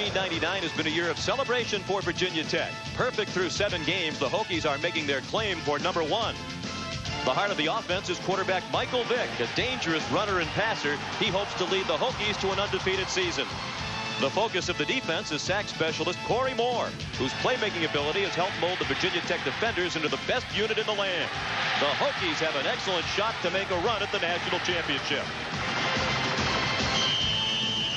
1999 has been a year of celebration for Virginia Tech. Perfect through 7 games, the Hokies are making their claim for #1. The heart of the offense is quarterback Michael Vick, a dangerous runner and passer. He hopes to lead the Hokies to an undefeated season. The focus of the defense is sack specialist Corey Moore, whose playmaking ability has helped mold the Virginia Tech defenders into the best unit in the land. The Hokies have an excellent shot to make a run at the national championship.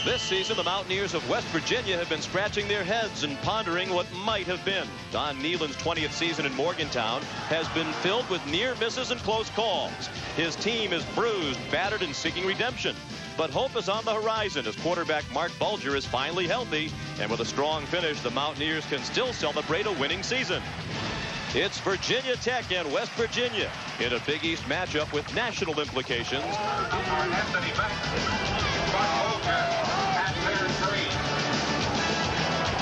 This season, the Mountaineers of West Virginia have been scratching their heads and pondering what might have been. Don Nehlen's 20th season in Morgantown has been filled with near misses and close calls. His team is bruised, battered, and seeking redemption. But hope is on the horizon as quarterback Mark Bulger is finally healthy. And with a strong finish, the Mountaineers can still celebrate a winning season. It's Virginia Tech and West Virginia in a Big East matchup with national implications.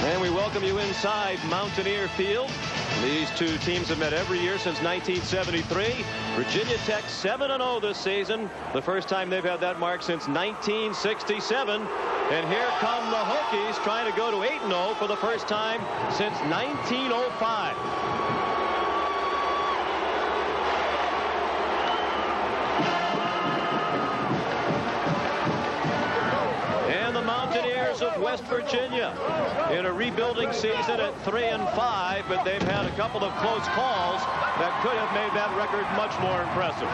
And we welcome you inside Mountaineer Field. These two teams have met every year since 1973. Virginia Tech 7-0 this season. The first time they've had that mark since 1967. And here come the Hokies trying to go to 8-0 for the first time since 1905. Of West Virginia in a rebuilding season at 3-5, but they've had a couple of close calls that could have made that record much more impressive.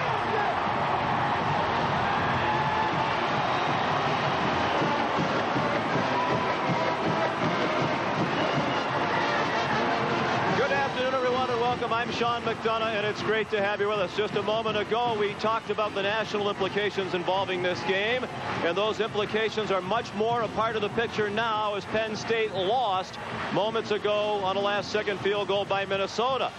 I'm Sean McDonough, and it's great to have you with us. Just a moment ago, we talked about the national implications involving this game, and those implications are much more a part of the picture now as Penn State lost moments ago on a last-second field goal by Minnesota.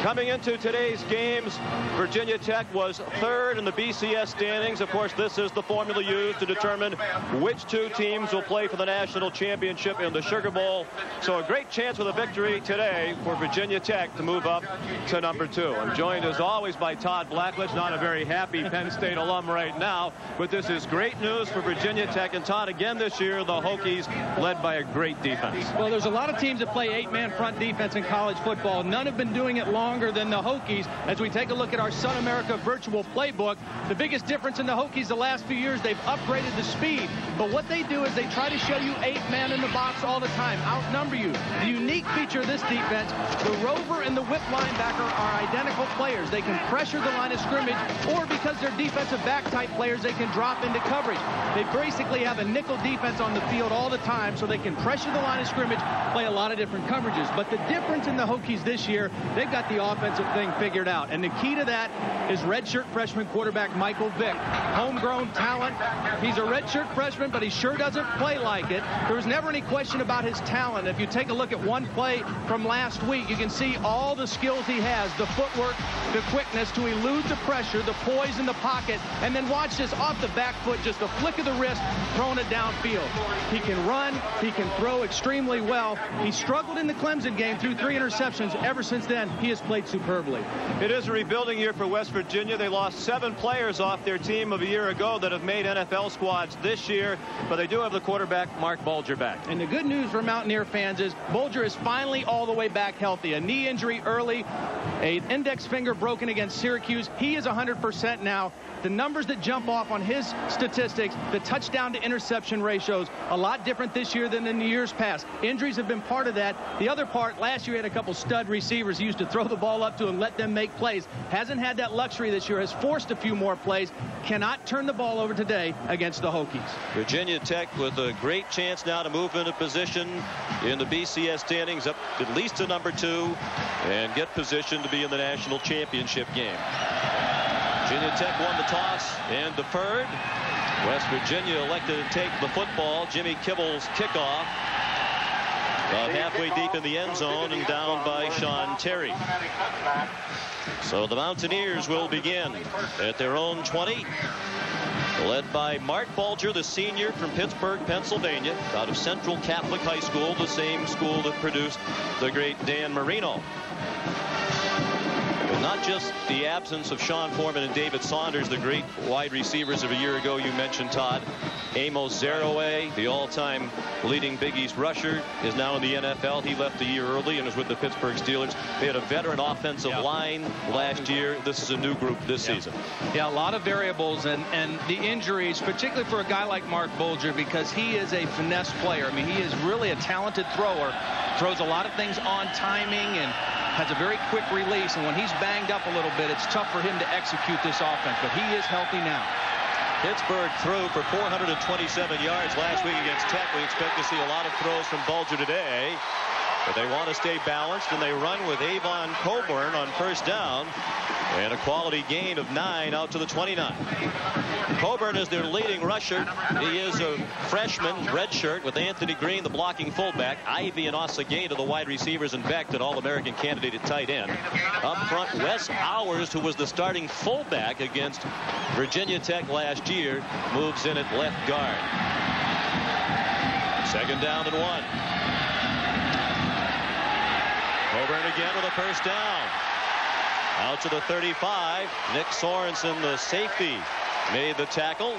Coming into today's games, Virginia Tech was 3rd in the BCS standings. Of course, this is the formula used to determine which two teams will play for the national championship in the Sugar Bowl. So a great chance with a victory today for Virginia Tech to move up to #2. I'm joined as always by Todd Blackledge, not a very happy Penn State alum right now, but this is great news for Virginia Tech. And Todd, again this year, the Hokies led by a great defense. Well, there's a lot of teams that play 8-man front defense in college football. None have been doing it longer than the Hokies. As we take a look at our Sun America virtual playbook, the biggest difference in the Hokies the last few years, they've upgraded the speed. But what they do is they try to show you 8-man in the box all the time, outnumber you. The unique feature of this defense, the rover and the whip linebacker are identical players. They can pressure the line of scrimmage, or because they're defensive back type players, they can drop into coverage. They basically have a nickel defense on the field all the time, so they can pressure the line of scrimmage, play a lot of different coverages. But the difference in the Hokies this year, they've got the offensive thing figured out. And the key to that is redshirt freshman quarterback Michael Vick. Homegrown talent. He's a redshirt freshman, but he sure doesn't play like it. There was never any question about his talent. If you take a look at one play from last week, you can see all the skills he has, the footwork, the quickness to elude the pressure, the poise in the pocket, and then watch this off the back foot, just a flick of the wrist, throwing it downfield. He can run, he can throw extremely well. He struggled in the Clemson game through 3 interceptions. Ever since then, he has played superbly. It is a rebuilding year for West Virginia. They lost 7 players off their team of a year ago that have made NFL squads this year, but they do have the quarterback Mark Bulger back. And the good news for Mountaineer fans is Bulger is finally all the way back healthy. A knee injury early, an index finger broken against Syracuse. He is 100% now. The numbers that jump off on his statistics, the touchdown to interception ratios, a lot different this year than in the years past. Injuries have been part of that. The other part, last year he had a couple stud receivers he used to throw the ball up to and let them make plays. Hasn't had that luxury this year, has forced a few more plays. Cannot turn the ball over today against the Hokies. Virginia Tech with a great chance now to move into position in the BCS standings up at least to #2 and get position to be in the national championship game. Virginia Tech won the toss and deferred. West Virginia elected to take the football. Jimmy Kibble's kickoff. About halfway deep in the end zone and down by Sean Terry. So the Mountaineers will begin at their own 20. Led by Mark Bulger, the senior from Pittsburgh, Pennsylvania, out of Central Catholic High School, the same school that produced the great Dan Marino. In not just the absence of Sean Foreman and David Saunders, the great wide receivers of a year ago you mentioned, Todd. Amos Zaraway, the all-time leading Big East rusher, is now in the NFL. He left a year early and is with the Pittsburgh Steelers. They had a veteran offensive line last year. This is a new group this season. Yeah, a lot of variables and the injuries, particularly for a guy like Mark Bulger, because he is a finesse player. I mean, he is really a talented thrower, throws a lot of things on timing and has a very quick release. And when he's banged up a little bit, it's tough for him to execute this offense, but he is healthy now. Pittsburgh threw for 427 yards last week against Tech. We expect to see a lot of throws from Bulger today. But they want to stay balanced, and they run with Avon Coburn on first down. And a quality gain of 9 out to the 29. Coburn is their leading rusher. He is a freshman, redshirt, with Anthony Green, the blocking fullback. Ivy and Ossagata, the wide receivers, and Beck, an All-American candidate at tight end. Up front, Wes Hours, who was the starting fullback against Virginia Tech last year, moves in at left guard. 2nd down and 1. Coburn again with a first down. Out to the 35. Nick Sorensen, the safety, made the tackle.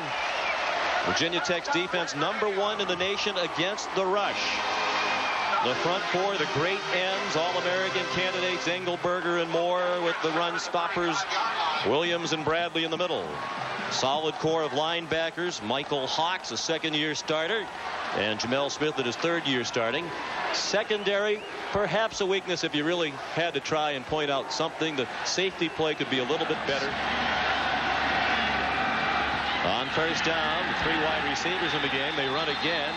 Virginia Tech's defense #1 in the nation against the rush. The front four, the great ends, All-American candidates, Engelberger and Moore, with the run stoppers, Williams and Bradley in the middle. Solid core of linebackers, Michael Hawks, a second-year starter, and Jamel Smith at his 3rd year starting. Secondary, perhaps a weakness if you really had to try and point out something. The safety play could be a little bit better. On first down, 3 wide receivers in the game. They run again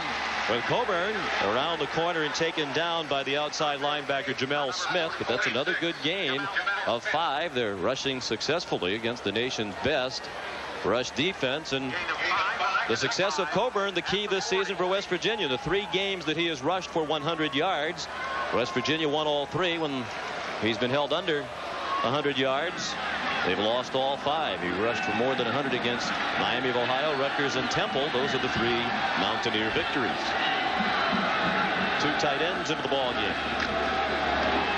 with Coburn around the corner and taken down by the outside linebacker Jamel Smith. But that's another good gain of 5. They're rushing successfully against the nation's best rush defense, and the success of Coburn, the key this season for West Virginia. The 3 games that he has rushed for 100 yards. West Virginia won all 3 when he's been held under 100 yards. They've lost all 5. He rushed for more than 100 against Miami of Ohio, Rutgers, and Temple. Those are the 3 Mountaineer victories. 2 tight ends into the ball game.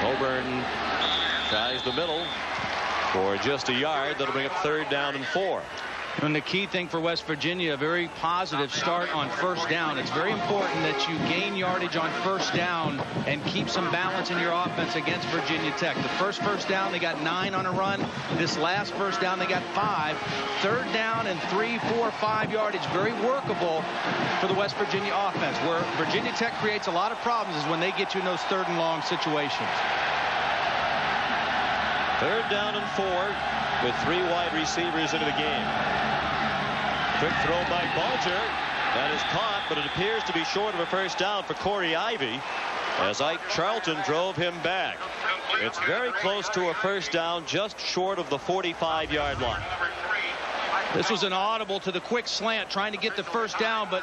Coburn tries the middle for just a yard. That'll bring up 3rd down and 4. And the key thing for West Virginia, a very positive start on first down. It's very important that you gain yardage on first down and keep some balance in your offense against Virginia Tech. The first down, they got 9 on a run. This last first down, they got 5. 3rd down and 3, 4, 5 yardage. Very workable for the West Virginia offense. Where Virginia Tech creates a lot of problems is when they get you in those 3rd and long situations. 3rd down and 4 with 3 wide receivers into the game. Quick throw by Bulger. That is caught, but it appears to be short of a first down for Corey Ivy as Ike Charlton drove him back. It's very close to a first down, just short of the 45-yard line. This was an audible to the quick slant, trying to get the first down, but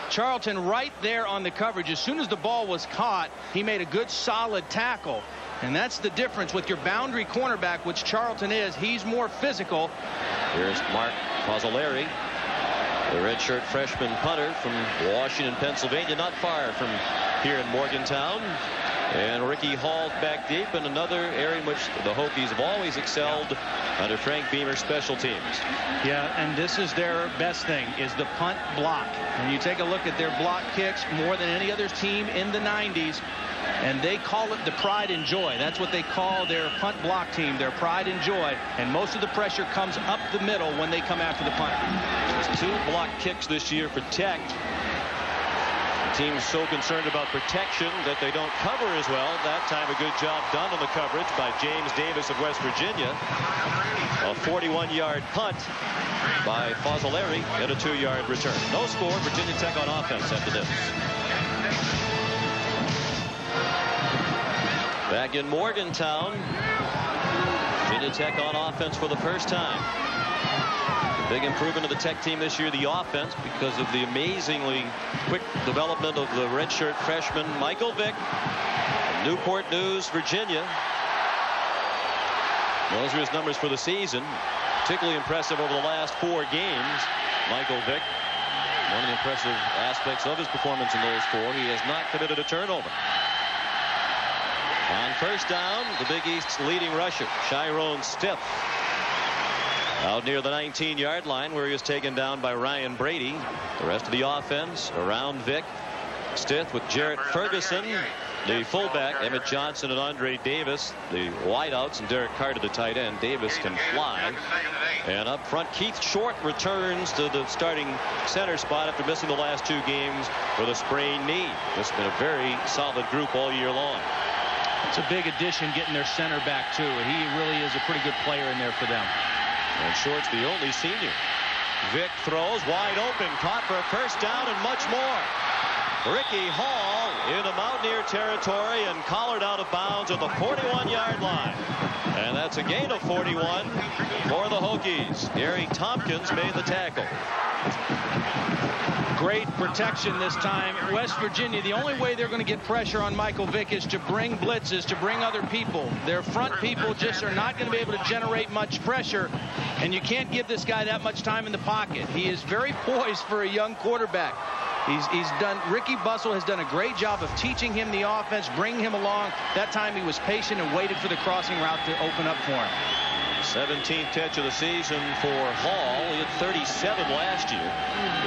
Charlton right there on the coverage. As soon as the ball was caught, he made a good solid tackle. And that's the difference with your boundary cornerback, which Charlton is. He's more physical. Here's Mark Pozzoleri, the redshirt freshman punter from Washington, Pennsylvania, not far from here in Morgantown. And Ricky Hall's back deep in another area in which the Hokies have always excelled under Frank Beamer's special teams. Yeah, and this is their best thing, is the punt block. And you take a look at their block kicks more than any other team in the 90s. And they call it the pride and joy. That's what they call their punt block team, their pride and joy. And most of the pressure comes up the middle when they come after the punt. There's 2 block kicks this year for Tech. The team's so concerned about protection that they don't cover as well. That time a good job done on the coverage by James Davis of West Virginia. A 41-yard punt by Fozzoleri and a 2-yard return. No score. Virginia Tech on offense after this. Back in Morgantown, Virginia Tech on offense for the first time. Big improvement of the Tech team this year, the offense, because of the amazingly quick development of the redshirt freshman Michael Vick from Newport News, Virginia. Those are his numbers for the season. Particularly impressive over the last 4 games. Michael Vick, one of the impressive aspects of his performance in those 4, he has not committed a turnover. On first down, the Big East's leading rusher, Chiron Stiff, out near the 19-yard line, where he was taken down by Ryan Brady. The rest of the offense around Vick. Stiff with Jarrett Ferguson, the fullback, Emmett Johnson and Andre Davis, the wideouts, and Derek Carter, the tight end. Davis can fly. And up front, Keith Short returns to the starting center spot after missing the last 2 games with a sprained knee. This has been a very solid group all year long. It's a big addition getting their center back, too. He really is a pretty good player in there for them. And Short's the only senior. Vick throws wide open, caught for a first down and much more. Ricky Hall into Mountaineer territory and collared out of bounds at the 41-yard line. And that's a gain of 41 for the Hokies. Gary Tompkins made the tackle. Great protection this time. West Virginia, the only way they're going to get pressure on Michael Vick is to bring blitzes, to bring other people. Their front people just are not going to be able to generate much pressure, and you can't give this guy that much time in the pocket. He is very poised for a young quarterback. Ricky Bussell has done a great job of teaching him the offense, bringing him along. That time he was patient and waited for the crossing route to open up for him. 17th catch of the season for Hall. He had 37 last year.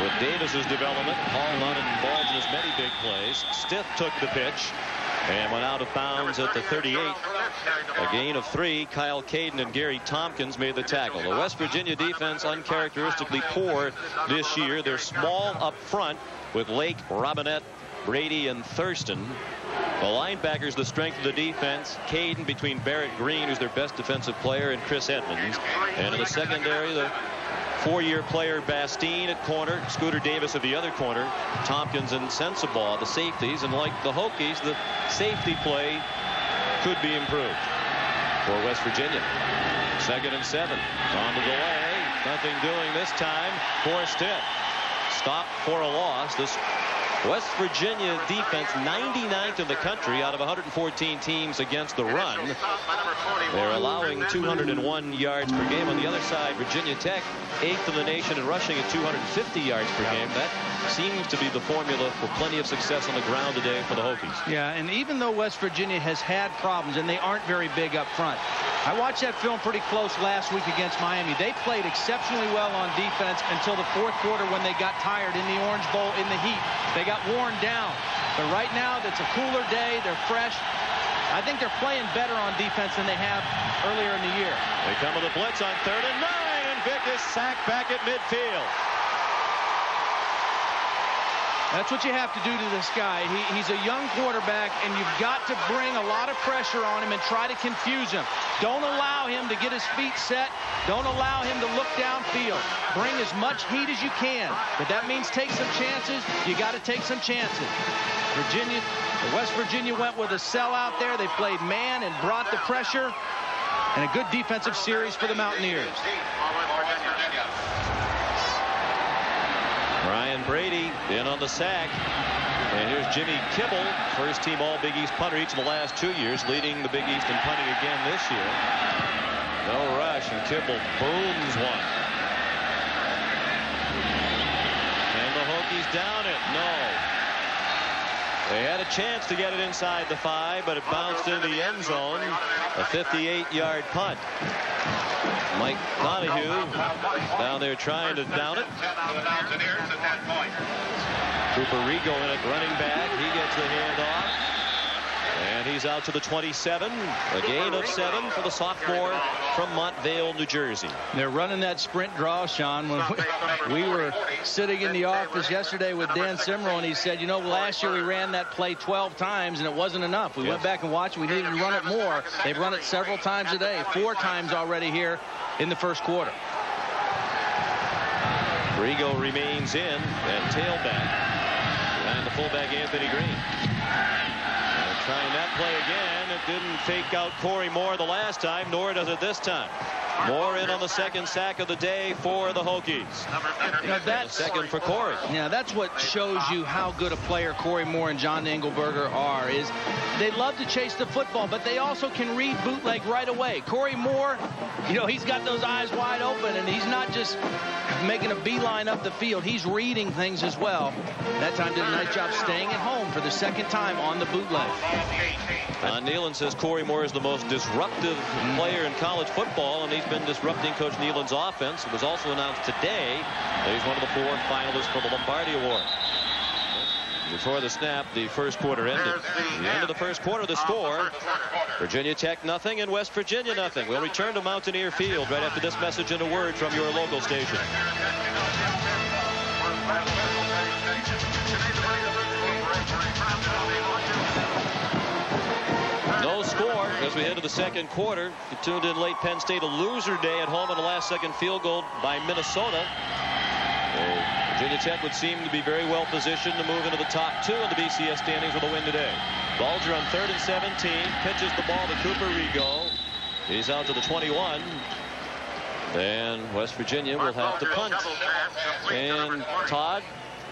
With Davis's development, Hall not involved in as many big plays. Stiff took the pitch and went out of bounds at the 38. A gain of 3. Kyle Caden and Gary Tompkins made the tackle. The West Virginia defense uncharacteristically poor this year. They're small up front with Lake, Robinette, Brady, and Thurston. The linebackers, the strength of the defense. Caden between Barrett Green, who's their best defensive player, and Chris Edmonds. And in the secondary, the 4-year player Bastine at corner, Scooter Davis at the other corner, Tompkins and Sensabaugh, the safeties. And like the Hokies, the safety play could be improved for West Virginia. 2nd and 7. On the delay. Nothing doing this time for Stiff. Stop for a loss. This West Virginia defense 99th in the country out of 114 teams against the run. They're allowing 201 yards per game. On the other side, Virginia Tech 8th in the nation in rushing at 250 yards per game. That seems to be the formula for plenty of success on the ground today for the Hokies. Yeah, and even though West Virginia has had problems and they aren't very big up front, I watched that film pretty close last week against Miami. They played exceptionally well on defense until the 4th quarter when they got tired in the Orange Bowl in the heat. They got worn down. But right now, it's a cooler day. They're fresh. I think they're playing better on defense than they have earlier in the year. They come with a blitz on 3rd and 9, and Vick is sacked back at midfield. That's what you have to do to this guy. He's a young quarterback, and you've got to bring a lot of pressure on him and try to confuse him. Don't allow him to get his feet set. Don't allow him to look downfield. Bring as much heat as you can. But that means take some chances. You got to take some chances. West Virginia went with a sellout there. They played man and brought the pressure. And a good defensive series for the Mountaineers. Ryan Brady in on the sack. And here's Jimmy Kibble, first team All Big East punter each of the last 2 years, leading the Big East in punting again this year. No rush, and Kibble booms one. And the Hokies down it. No. They had a chance to get it inside the 5, but it bounced into the end zone. A 58-yard punt. Mike Donahue down there trying to down it. Cooper Rigo in it, running back. He gets the handoff. And he's out to the 27. A gain of 7 for the sophomore from Montvale, New Jersey. They're running that sprint draw, Sean. When we were sitting in the office yesterday with Dan Simrel, and he said, you know, last year we ran that play 12 times, and it wasn't enough. We went back and watched. We needed to run it more. They've run it several times a day, 4 times already here in the first quarter. Rigo remains in at tailback behind the fullback Anthony Green. Trying that play again. It didn't fake out Corey Moore the last time, nor does it this time. Moore in on the second sack of the day for the Hokies. You know, that's second for Corey. Yeah, that's what shows you how good a player Corey Moore and John Engelberger are. Is they love to chase the football, but they also can read bootleg right away. Corey Moore, you know, he's got those eyes wide open, and he's not just making a beeline up the field. He's reading things as well. That time did a nice job staying at home for the second time on the bootleg. Nealon says Corey Moore is the most disruptive player in college football, and he's been disrupting Coach Nealon's offense. It was also announced today that he's one of the 4 finalists for the Lombardi Award. Before the snap, the first quarter ended. The end of the first quarter, the score: Virginia Tech nothing and West Virginia nothing. We'll return to Mountaineer Field right after this message and a word from your local station. No score as we head to the second quarter. You tuned in late. Penn State a loser day at home on a last-second field goal by Minnesota. Virginia Tech would seem to be very well positioned to move into the top 2 in the BCS standings with a win today. Bulger on 3rd and 17, pitches the ball to Cooper Rigo. He's out to the 21. Then West Virginia will have to punt. And Todd,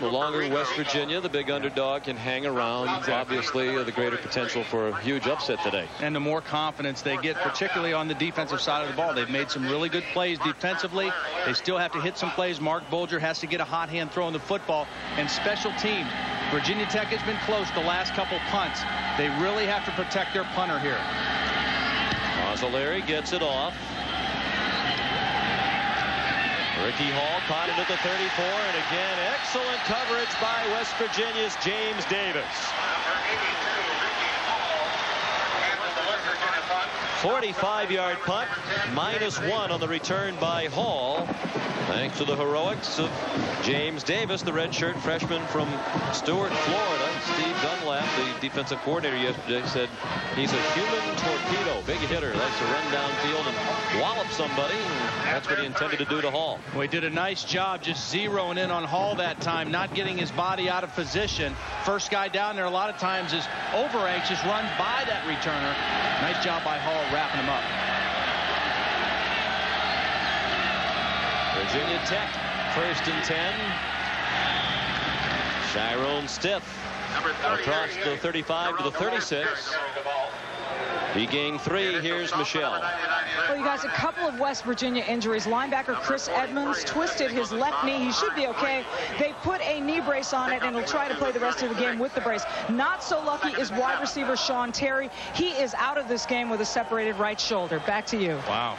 no longer West Virginia, the big underdog, can hang around. Obviously, the greater potential for a huge upset today. And the more confidence they get, particularly on the defensive side of the ball. They've made some really good plays defensively. They still have to hit some plays. Mark Bulger has to get a hot hand throwing the football. And special teams, Virginia Tech has been close the last couple punts. They really have to protect their punter here. Larry gets it off. Ricky Hall caught it at the 34, and again, excellent coverage by West Virginia's James Davis. 45-yard punt, -1 on the return by Hall. Thanks to the heroics of James Davis, the redshirt freshman from Stuart, Florida. Steve Dunlap, the defensive coordinator yesterday, said he's a human torpedo. Big hitter, likes to run downfield and wallop somebody. And that's what he intended to do to Hall. Well, he did a nice job just zeroing in on Hall that time, not getting his body out of position. First guy down there a lot of times is over anxious, run by that returner. Nice job by Hall wrapping him up. Virginia Tech, 1st and 10. Chiron Stiff across the 35 to the 36. He gained 3. Here's Michelle. Well, you guys, a couple of West Virginia injuries. Linebacker Chris Edmonds twisted his left knee. He should be okay. They put a knee brace on it, and he'll try to play the rest of the game with the brace. Not so lucky is wide receiver Sean Terry. He is out of this game with a separated right shoulder. Back to you. Wow.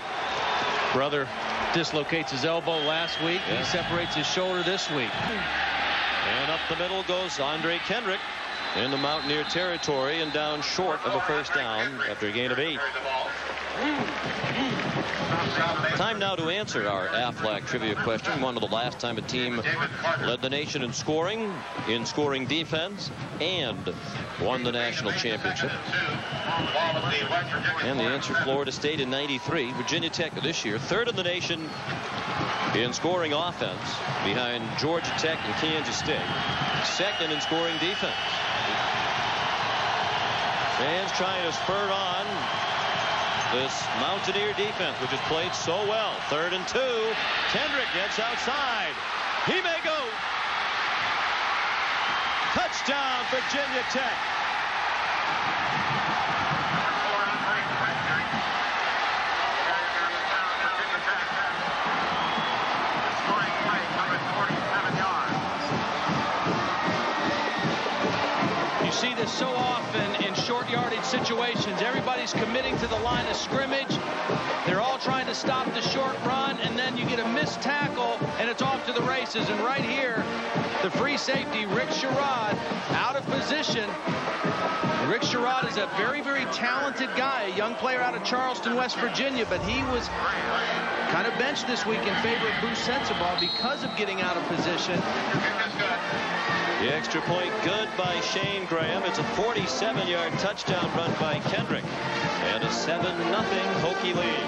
Brother dislocates his elbow last week. Yeah. He separates his shoulder this week. And up the middle goes Andre Kendrick in the Mountaineer territory and down short of a first down after a gain of 8. Time now to answer our AFLAC trivia question. When was the last time a team led the nation in scoring defense, and won the national championship? And the answer, Florida State in '93. Virginia Tech this year, 3rd in the nation in scoring offense, behind Georgia Tech and Kansas State. 2nd in scoring defense. Fans trying to spur on this Mountaineer defense, which has played so well. 3rd and 2. Kendrick gets outside. He may go. Touchdown, Virginia Tech. You see this so often in short yardage situations. Everybody's committing to the line of scrimmage. They're all trying to stop the short run, and then you get a missed tackle, and it's off to the races. And right here, the free safety, Rick Sherrod, out of position. Rick Sherrod is a very, very talented guy, a young player out of Charleston, West Virginia, but he was kind of benched this week in favor of Bruce Sensabaugh because of getting out of position. The extra point good by Shane Graham. It's a 47-yard touchdown run by Kendrick. And a 7-0 Hokie lead.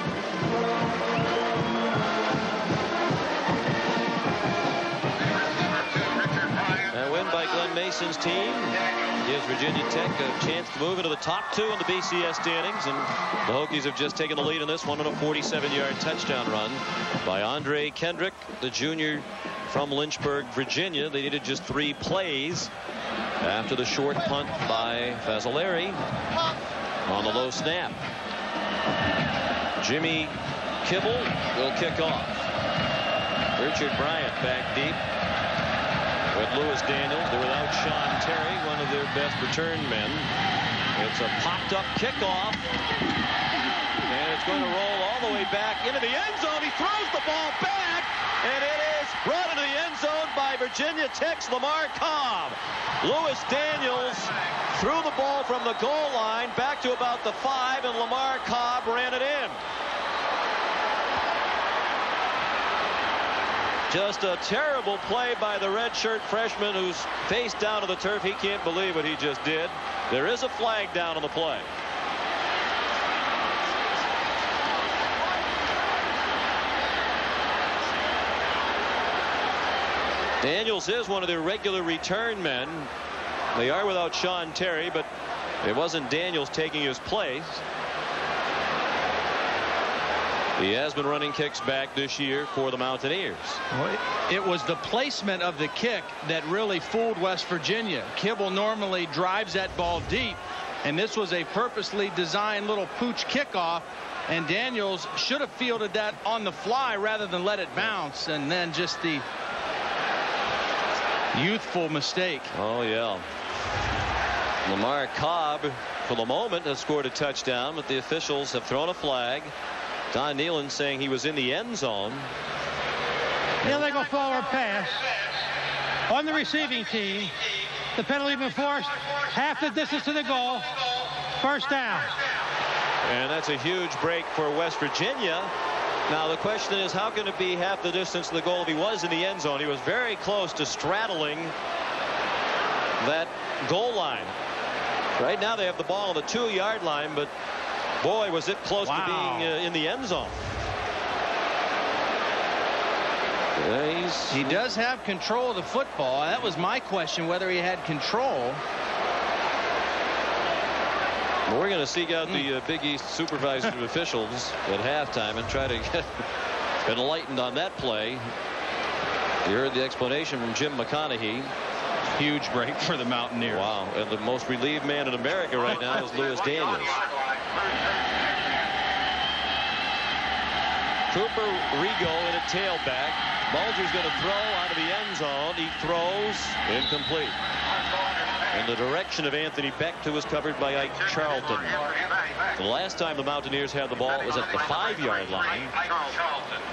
A win by Glenn Mason's team. gives Virginia Tech a chance to move into the top 2 in the BCS standings, and the Hokies have just taken the lead in this one on a 47-yard touchdown run by Andre Kendrick, the junior from Lynchburg, Virginia. They needed just 3 plays after the short punt by Fazzolari on the low snap. Jimmy Kibble will kick off. Richard Bryant back deep with Lewis Daniels. They're without Sean Terry, one of their best return men. It's a popped-up kickoff, and it's going to roll all the way back into the end zone. He throws the ball back, and it is brought into the end zone by Virginia Tech's Lamar Cobb. Lewis Daniels threw the ball from the goal line back to about the 5, and Lamar Cobb ran it in. Just a terrible play by the redshirt freshman who's face down to the turf. He can't believe what he just did. There is a flag down on the play. Daniels is one of their regular return men. They are without Sean Terry, but it wasn't Daniels taking his place. He has been running kicks back this year for the Mountaineers. Well, it was the placement of the kick that really fooled West Virginia. Kibble normally drives that ball deep, and this was a purposely designed little pooch kickoff, and Daniels should have fielded that on the fly rather than let it bounce, and then just the youthful mistake. Oh, yeah. Lamar Cobb, for the moment, has scored a touchdown, but the officials have thrown a flag. Don Nealon saying he was in the end zone. Illegal forward pass on the receiving team. The penalty been forced half the distance to the goal. First down. And that's a huge break for West Virginia. Now the question is, how can it be half the distance to the goal if he was in the end zone? He was very close to straddling that goal line. Right now they have the ball on the 2-yard line, but boy, was it close to being in the end zone. He does have control of the football. That was my question, whether he had control. Well, we're going to seek out the Big East supervising officials at halftime and try to get enlightened on that play. You heard the explanation from Jim McConaughey. Huge break for the Mountaineers. Wow, and the most relieved man in America right now is Lewis Daniels. Cooper Rigo in a tailback. Bulger's going to throw out of the end zone. He throws incomplete. In the direction of Anthony Beck, who was covered by Ike Charlton. The last time the Mountaineers had the ball, it was at the 5-yard line.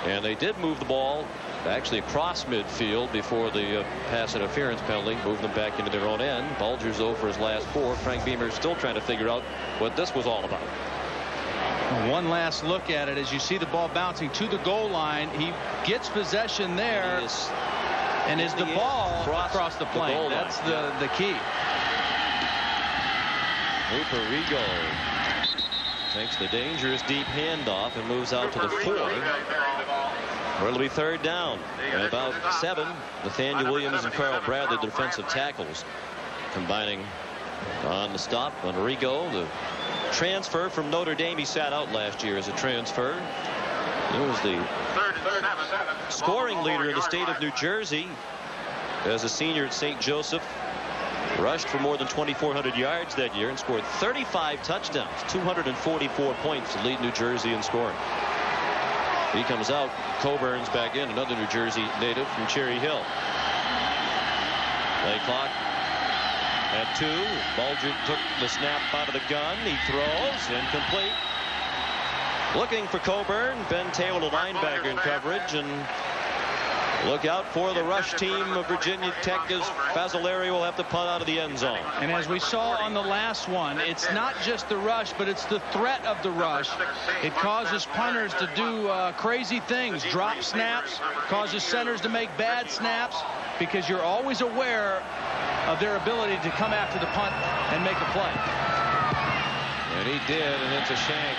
And they did move the ball actually across midfield before the pass interference penalty, moved them back into their own end. Bulger's 0 for his last 4. Frank Beamer still trying to figure out what this was all about. One last look at it as you see the ball bouncing to the goal line. He gets possession there, and is the ball across the plane. That's the key. Cooper Rigo takes the dangerous deep handoff and moves out to the 4. Where it'll be 3rd down. And about 7, Nathaniel Williams and Carl Bradley, the defensive tackles, combining on the stop on Rigo, the transfer from Notre Dame. He sat out last year as a transfer. He was the scoring leader in the state of New Jersey as a senior at St. Joseph. Rushed for more than 2,400 yards that year and scored 35 touchdowns, 244 points to lead New Jersey in scoring. He comes out. Coburn's back in, another New Jersey native from Cherry Hill. Play clock at 2. Bulger took the snap out of the gun. He throws incomplete. Looking for Coburn. Ben Taylor, the linebacker, in coverage, and look out for the rush team of Virginia Tech as Fazzolari will have to punt out of the end zone. And as we saw on the last one, it's not just the rush, but it's the threat of the rush. It causes punters to do crazy things, drop snaps, causes centers to make bad snaps, because you're always aware of their ability to come after the punt and make a play. And he did, and it's a shank.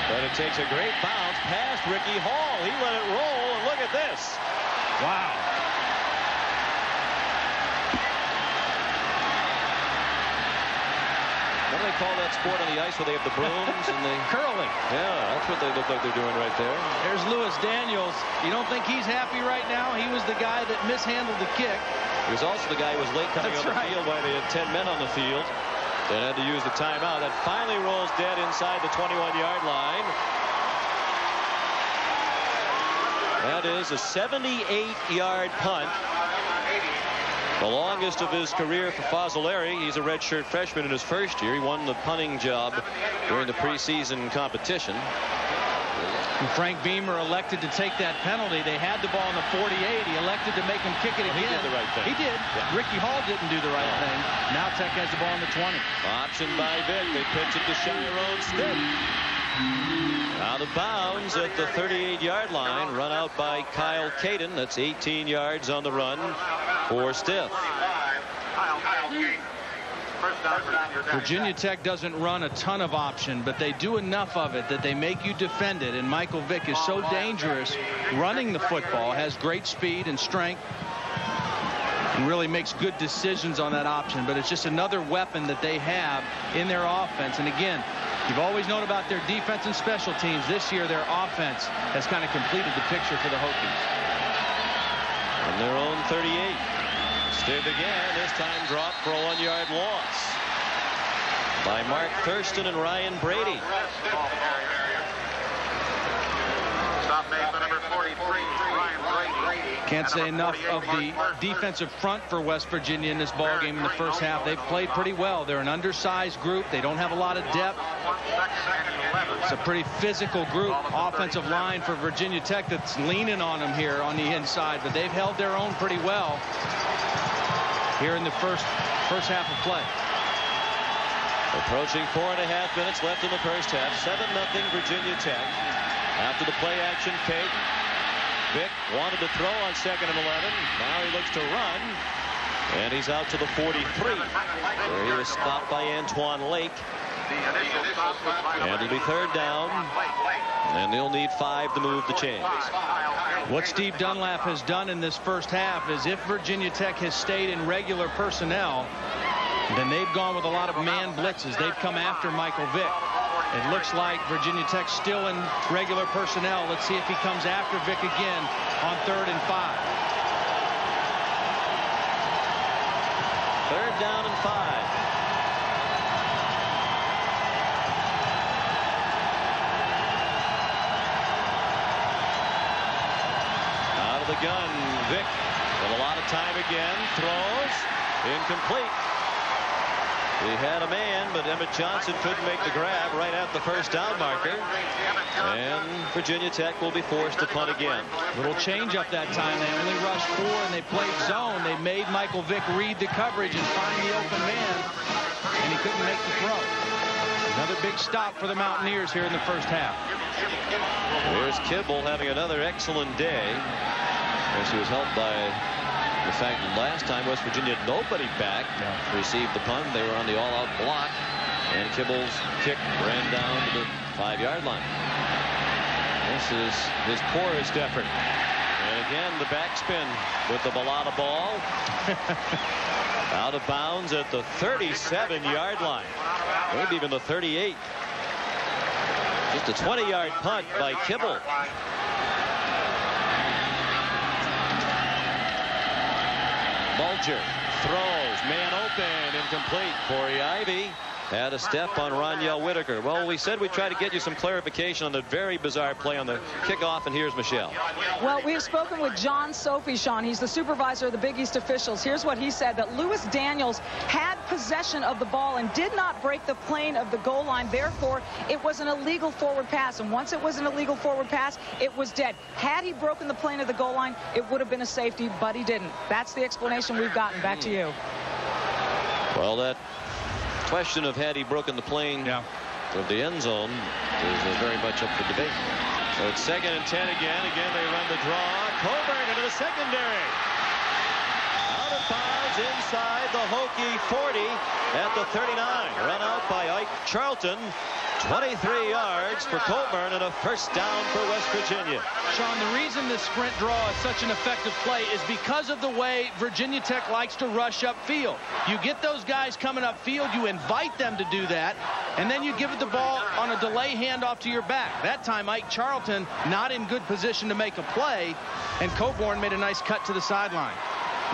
But it takes a great bounce past Ricky Hall. He let it roll, and look at this. Wow. call that sport on the ice where they have the brooms and they curling? Yeah, that's what they look like they're doing right there. There's Lewis Daniels. You don't think he's happy right now? He was the guy that mishandled the kick. He was also the guy who was late coming on the field while they had 10 men on the field. They had to use the timeout. That finally rolls dead inside the 21-yard line. That is a 78-yard punt. The longest of his career for Fazolari. He's a redshirt freshman in his first year. He won the punting job during the preseason competition. And Frank Beamer elected to take that penalty. They had the ball in the 48. He elected to make him kick it again. He did the right thing. He did. Yeah. Ricky Hall didn't do the right thing. Now Tech has the ball in the 20. Option by Vick. They pitch it to Chiron Stitt. Out of bounds at the 38-yard line. Run out by Kyle Caden. That's 18 yards on the run for Stitt. Virginia Tech doesn't run a ton of option, but they do enough of it that they make you defend it. And Michael Vick is so dangerous running the football, has great speed and strength, and really makes good decisions on that option. But it's just another weapon that they have in their offense. And again, you've always known about their defense and special teams. This year, their offense has kind of completed the picture for the Hokies. On their own 38. Stitt again, this time dropped for a 1-yard loss by Mark Thurston and Ryan Brady. Can't say enough of the defensive front for West Virginia in this ball game in the first half. They've played pretty well. They're an undersized group. They don't have a lot of depth. It's a pretty physical group. Offensive line for Virginia Tech that's leaning on them here on the inside, but they've held their own pretty well here in the first half of play. Approaching 4.5 minutes left in the first half. 7-0 Virginia Tech. After the play action fake, Vick wanted to throw on 2nd and 11. Now he looks to run, and he's out to the 43, where he was stopped by Antoine Lake. And it'll be 3rd down, and they'll need 5 to move the chains. What Steve Dunlap has done in this first half is, if Virginia Tech has stayed in regular personnel, then they've gone with a lot of man blitzes. They've come after Michael Vick. It looks like Virginia Tech's still in regular personnel. Let's see if he comes after Vick again on 3rd and 5. 3rd down and 5. Out of the gun, Vick with a lot of time again. Throws. Incomplete. He had a man, but Emmett Johnson couldn't make the grab right at the 1st down marker. And Virginia Tech will be forced to punt again. Little change up that time. They only rushed 4 and they played zone. They made Michael Vick read the coverage and find the open man, and he couldn't make the throw. Another big stop for the Mountaineers here in the first half. Here's Kibble having another excellent day. As he was helped by the fact that last time West Virginia had nobody back to receive the punt. They were on the all-out block, and Kibble's kick ran down to the 5-yard line. This is his poorest effort. And again, the backspin with the Balata ball. Out of bounds at the 37-yard line. Maybe even the 38. Just a 20-yard punt by Kibble. Bulger throws, man open, incomplete. Corey Ivy had a step on Roniel Whitaker. Well, we said we'd try to get you some clarification on the very bizarre play on the kickoff, and here's Michelle. Well, we have spoken with John Sophie, Sean. He's the supervisor of the Big East officials. Here's what he said, that Lewis Daniels had possession of the ball and did not break the plane of the goal line. Therefore, it was an illegal forward pass. And once it was an illegal forward pass, it was dead. Had he broken the plane of the goal line, it would have been a safety, but he didn't. That's the explanation we've gotten. Back to you. Well, that question of had he broken the plane of the end zone is very much up for debate. So it's 2nd and 10 again. Again, they run the draw. Coburn into the secondary. Out of bounds inside the Hokie 40 at the 39. Run out by Ike Charlton. 23 yards for Coburn and a first down for West Virginia. Sean, the reason the sprint draw is such an effective play is because of the way Virginia Tech likes to rush upfield. You get those guys coming upfield, you invite them to do that, and then you give it the ball on a delay handoff to your back. That time, Ike Charlton not in good position to make a play, and Coburn made a nice cut to the sideline.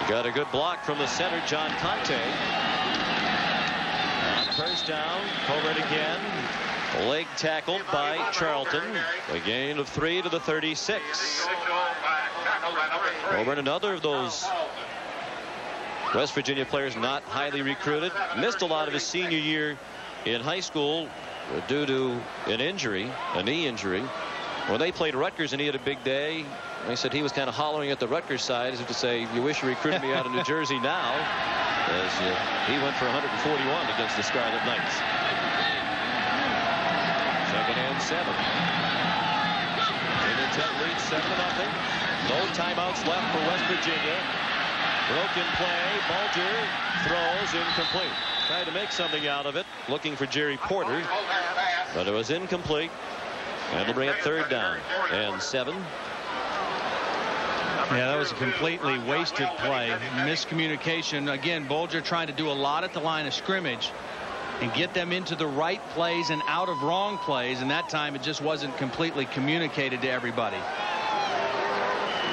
You got a good block from the center, John Conte. First down, Coburn again. Leg tackled by Charlton. A gain of 3 to the 36. Coburn, another of those West Virginia players not highly recruited. Missed a lot of his senior year in high school due to an injury, a knee injury. When they played Rutgers and he had a big day, they said he was kind of hollering at the Rutgers side as if to say, you wish you recruited me out of New Jersey now, as he went for 141 against the Scarlet Knights. Second and 7. Virginia Tech leads 7-0. No timeouts left for West Virginia. Broken play. Bulger throws incomplete. Tried to make something out of it, looking for Jerry Porter, but it was incomplete. And it'll bring up third down and 7. Yeah, that was a completely wasted play. Miscommunication. Again, Bulger trying to do a lot at the line of scrimmage and get them into the right plays and out of wrong plays, and that time it just wasn't completely communicated to everybody.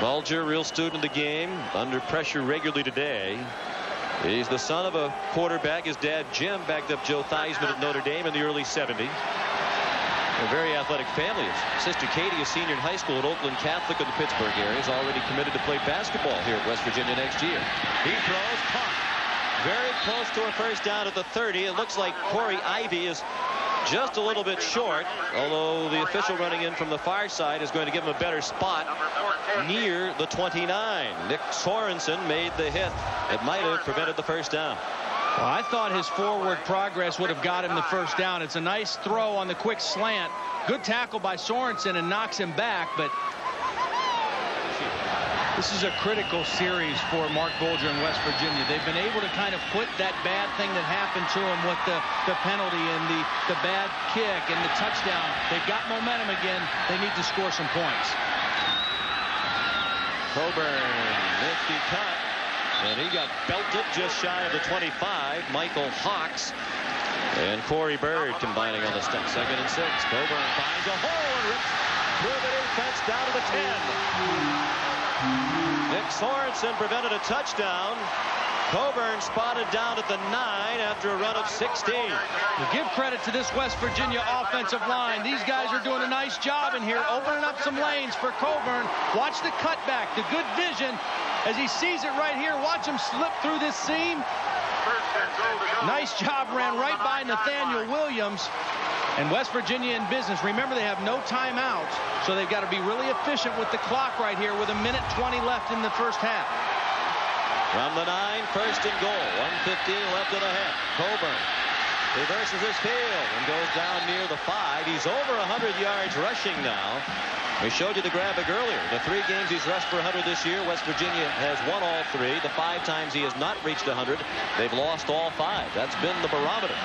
Bulger, real student of the game, under pressure regularly today. He's the son of a quarterback. His dad, Jim, backed up Joe Theismann at Notre Dame in the early 70s. A very athletic family. His sister Katie, a senior in high school at Oakland Catholic in the Pittsburgh area, is already committed to play basketball here at West Virginia next year. He throws, caught. Very close to a first down at the 30. It looks like Corey Ivy is just a little bit short, although the official running in from the far side is going to give him a better spot near the 29. Nick Sorensen made the hit that might have prevented the first down. Well, I thought his forward progress would have got him the first down. It's a nice throw on the quick slant. Good tackle by Sorensen and knocks him back, but this is a critical series for Mark Bulger in West Virginia. They've been able to kind of put that bad thing that happened to him with the penalty and the bad kick and the touchdown. They've got momentum again. They need to score some points. Coburn, nifty cut. And he got belted just shy of the 25. Michael Hawks and Corey Bird combining on the step. 2nd and 6. Coburn finds a hole and rips through the defense down to the 10. Nick Sorensen prevented a touchdown. Coburn spotted down at the 9 after a run of 16. To give credit to this West Virginia offensive line, these guys are doing a nice job in here, opening up some lanes for Coburn. Watch the cutback, the good vision. As he sees it right here, watch him slip through this seam. Nice job, ran right by Nathaniel Williams. And West Virginia in business. Remember, they have no timeouts, so they've got to be really efficient with the clock right here with 1:20 left in the first half. From the 9, first and goal. 1:15 left in the half. Coburn reverses his field and goes down near the 5. He's over 100 yards rushing now. We showed you the graphic earlier. The 3 games he's rushed for 100 this year, West Virginia has won all 3. The 5 times he has not reached 100, they've lost all 5. That's been the barometer.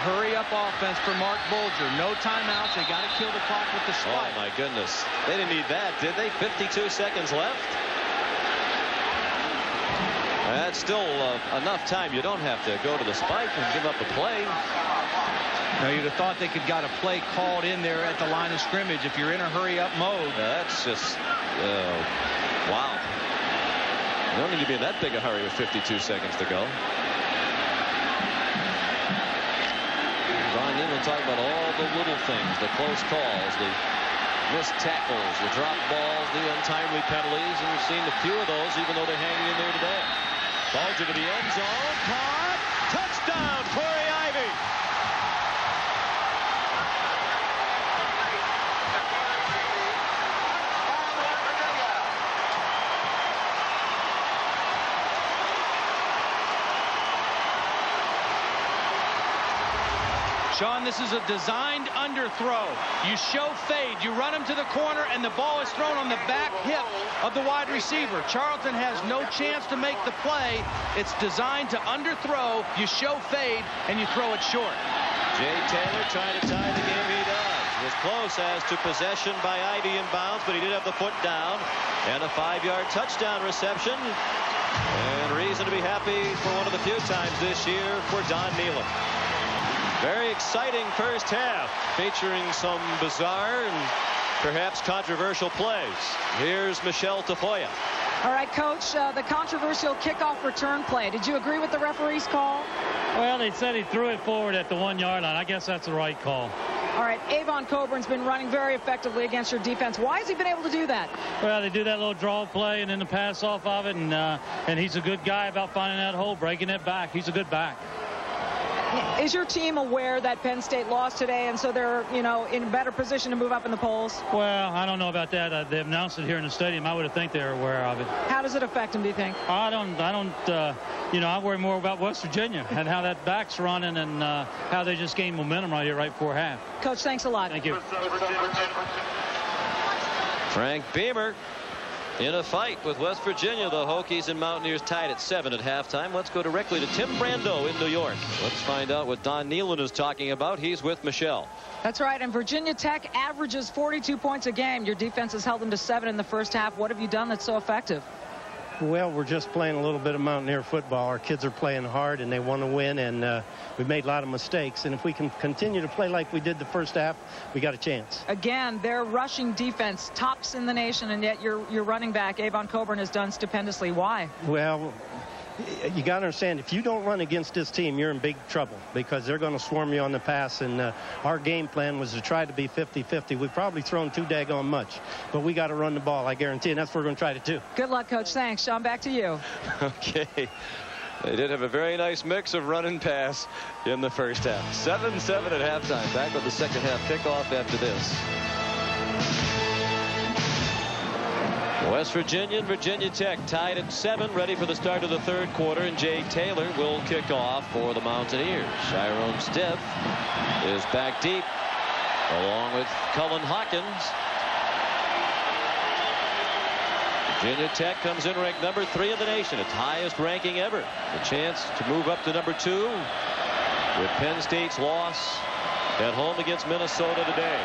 Hurry up offense for Mark Bulger. No timeouts. They got to kill the clock with the spike. Oh, my goodness. They didn't need that, did they? 52 seconds left. That's still enough time. You don't have to go to the spike and give up a play. Now, you'd have thought they could got a play called in there at the line of scrimmage if you're in a hurry-up mode. That's just, wow. You don't need to be in that big a hurry with 52 seconds to go. Ron Newman talking about all the little things, the close calls, the missed tackles, the drop balls, the untimely penalties, and we've seen a few of those, even though they're hanging in there today. Bulger to the end zone, caught, touchdown, Corey Ivy. Sean, this is a designed underthrow. You show fade, you run him to the corner, and the ball is thrown on the back hip of the wide receiver. Charlton has no chance to make the play. It's designed to underthrow, you show fade, and you throw it short. Jay Taylor trying to tie the game. He does. Was close as to possession by Ivy in bounds, but he did have the foot down. And a 5-yard touchdown reception. And reason to be happy for one of the few times this year for Don Nealon. Very exciting first half, featuring some bizarre and perhaps controversial plays. Here's Michelle Tafoya. All right, Coach, the controversial kickoff return play. Did you agree with the referee's call? Well, they said he threw it forward at the 1-yard line. I guess that's the right call. All right, Avon Coburn's been running very effectively against your defense. Why has he been able to do that? Well, they do that little draw play and then the pass off of it, and he's a good guy about finding that hole, breaking it back. He's a good back. Is your team aware that Penn State lost today, and so they're, in a better position to move up in the polls? Well, I don't know about that. They announced it here in the stadium. I would have think they're aware of it. How does it affect them, do you think? I don't. I worry more about West Virginia and how that back's running and how they just gained momentum right here right before half. Coach, thanks a lot. Thank you. Frank Beamer in a fight with West Virginia. The Hokies and Mountaineers tied at 7 at halftime. Let's go directly to Tim Brando in New York. Let's find out what Don Nealon is talking about. He's with Michelle. That's right, and Virginia Tech averages 42 points a game. Your defense has held them to 7 in the first half. What have you done that's so effective? Well, we're just playing a little bit of Mountaineer football. Our kids are playing hard, and they want to win, and we've made a lot of mistakes. And if we can continue to play like we did the first half, we got a chance. Again, their rushing defense tops in the nation, and yet your running back, Avon Coburn, has done stupendously. Why? Well, you got to understand, if you don't run against this team, you're in big trouble because they're going to swarm you on the pass. And our game plan was to try to be 50-50. We've probably thrown too daggone much, but we got to run the ball, I guarantee, and that's what we're going to try to do. Good luck, Coach. Thanks. Sean, back to you. Okay. They did have a very nice mix of run and pass in the first half. 7-7 at halftime. Back with the second half kickoff after this. West Virginia and Virginia Tech tied at 7, ready for the start of the third quarter, and Jay Taylor will kick off for the Mountaineers. Chiron Stiff is back deep, along with Cullen Hawkins. Virginia Tech comes in ranked number 3 in the nation, its highest ranking ever. The chance to move up to number 2 with Penn State's loss at home against Minnesota today.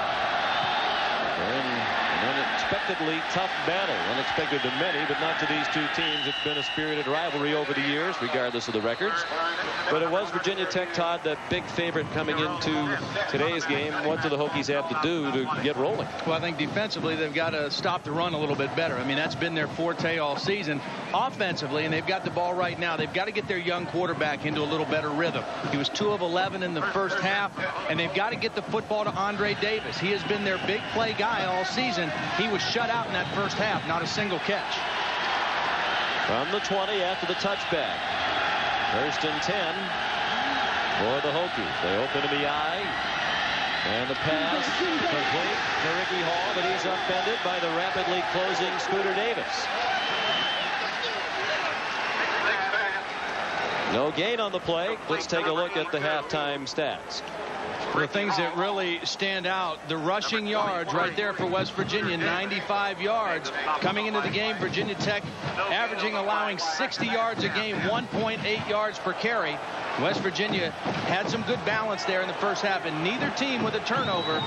An unexpectedly tough battle. Unexpected to many, but not to these two teams. It's been a spirited rivalry over the years, regardless of the records. But it was Virginia Tech, Todd, the big favorite coming into today's game. What do the Hokies have to do to get rolling? Well, I think defensively, they've got to stop the run a little bit better. I mean, that's been their forte all season. Offensively, and they've got the ball right now, they've got to get their young quarterback into a little better rhythm. He was 2 of 11 in the first half, and they've got to get the football to Andre Davis. He has been their big play guy all season. He was shut out in that first half, not a single catch. From the 20 after the touchback. First and 10 for the Hokies. They open in the eye. And the pass complete to Ricky Hall, but he's upended by the rapidly closing Scooter Davis. No gain on the play. Let's take a look at the halftime stats. The things that really stand out, the rushing yards right there for West Virginia, 95 yards. Coming into the game, Virginia Tech allowing 60 yards a game, 1.8 yards per carry. West Virginia had some good balance there in the first half, and neither team with a turnover.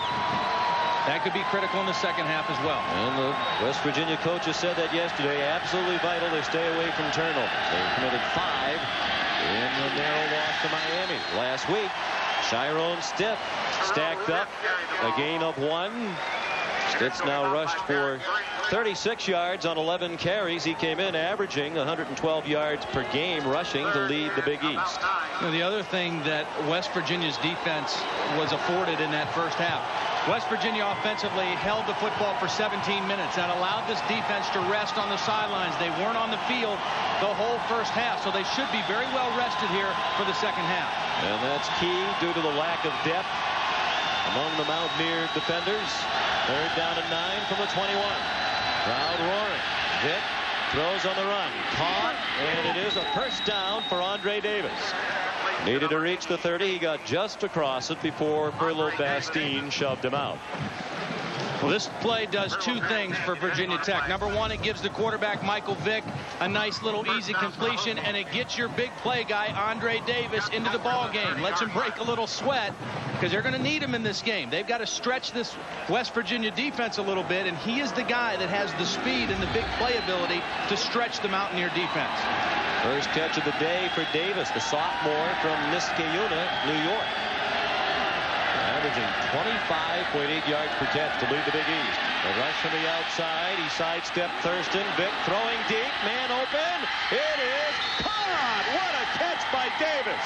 That could be critical in the second half as well. And the West Virginia coaches said that yesterday. Absolutely vital they stay away from turnovers. They committed 5 in the narrow loss to Miami last week. Chiron Stiff stacked up a gain of 1. Stiff's now rushed for 36 yards on 11 carries. He came in averaging 112 yards per game rushing to lead the Big East. You know, the other thing that West Virginia's defense was afforded in that first half, West Virginia offensively held the football for 17 minutes. That allowed this defense to rest on the sidelines. They weren't on the field the whole first half, so they should be very well rested here for the second half. And that's key due to the lack of depth among the Mountaineer defenders. Third down and 9 from the 21. Crowd roaring. Vick throws on the run. Caught, and it is a first down for Andre Davis. Needed to reach the 30. He got just across it before Perlo Bastine shoved him out. Well, this play does 2 things for Virginia Tech. Number 1, it gives the quarterback, Michael Vick, a nice little easy completion, and it gets your big play guy, Andre Davis, into the ball game. Lets him break a little sweat. because they're going to need him in this game. They've got to stretch this West Virginia defense a little bit, and he is the guy that has the speed and the big play ability to stretch the Mountaineer defense. First catch of the day for Davis, the sophomore from Niskayuna, New York. Averaging 25.8 yards per catch to lead the Big East. A rush from the outside. He sidestepped Thurston. Vick throwing deep. Man open. It is caught. What a catch by Davis.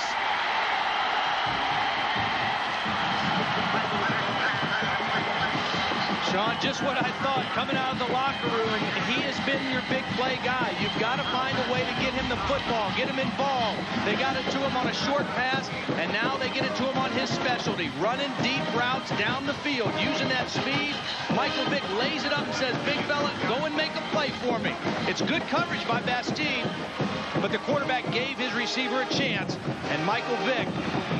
Sean, just what I thought coming out of the locker room. He has been your big play guy. You've got to find a way to get him the football, get him involved. They got it to him on a short pass, and now they get it to him on his specialty, running deep routes down the field, using that speed. Michael Vick lays it up and says, big fella, go and make a play for me. It's good coverage by Bastine, but the quarterback gave his receiver a chance, and Michael Vick,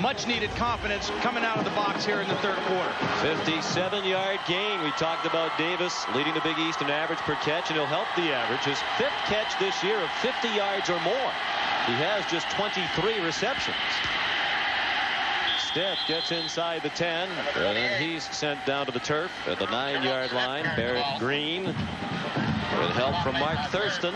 much needed confidence coming out of the box here in the third quarter. 57-yard gain. We talked about Davis leading the Big East in average per catch, and he'll help the average. His 5th catch this year of 50 yards or more. He has just 23 receptions. Steph gets inside the 10, and then he's sent down to the turf at the 9-yard line. Barrett Green with help from Mark Thurston.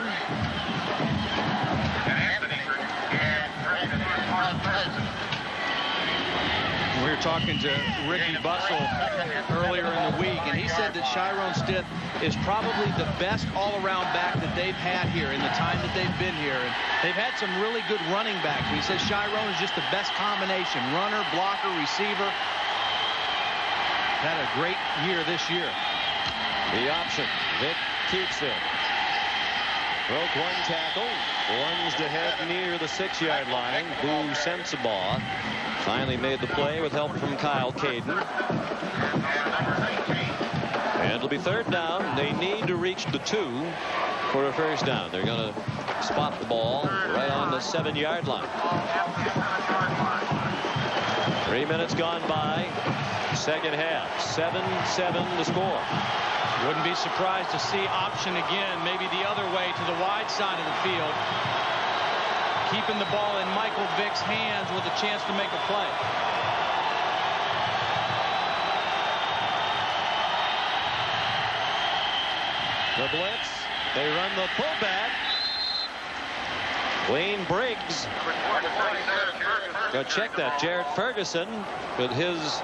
We were talking to Ricky Bussell earlier in the week, and he said that Chiron Stith is probably the best all-around back that they've had here in the time that they've been here. And they've had some really good running backs. He says Chiron is just the best combination. Runner, blocker, receiver. Had a great year this year. The option. Vick keeps it. Broke one tackle. Lunged ahead near the 6-yard line. Boo Sensabaugh finally made the play with help from Kyle Caden. And it'll be 3rd down. They need to reach the 2 for a first down. They're going to spot the ball right on the 7-yard line. 3 minutes gone by. Second half. 7-7 the score. Wouldn't be surprised to see option again, maybe the other way to the wide side of the field. Keeping the ball in Michael Vick's hands with a chance to make a play. The blitz. They run the fullback. Wayne Briggs. Go check that. Jarrett Ferguson with his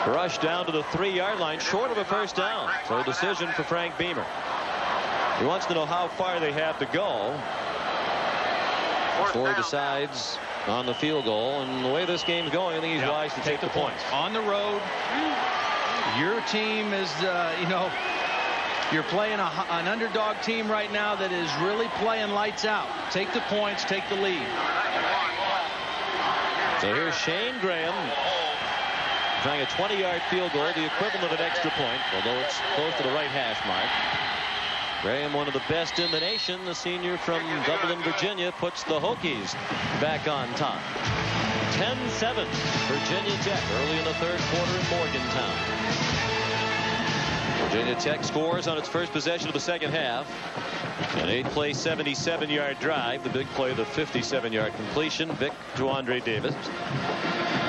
rush down to the 3-yard line, short of a first down. So a decision for Frank Beamer. He wants to know how far they have to go before he decides on the field goal. And the way this game's going, I think he's wise to take the points. On the road, your team is, you know, you're playing an underdog team right now that is really playing lights out. Take the points, take the lead. So here's Shane Graham trying a 20-yard field goal, the equivalent of an extra point, although it's close to the right hash mark. Graham, one of the best in the nation, the senior from Dublin, Virginia, puts the Hokies back on top. 10-7, Virginia Tech early in the third quarter in Morgantown. Virginia Tech scores on its first possession of the second half. An 8-play, 77-yard drive. The big play, the 57-yard completion. Vick to Andre Davis.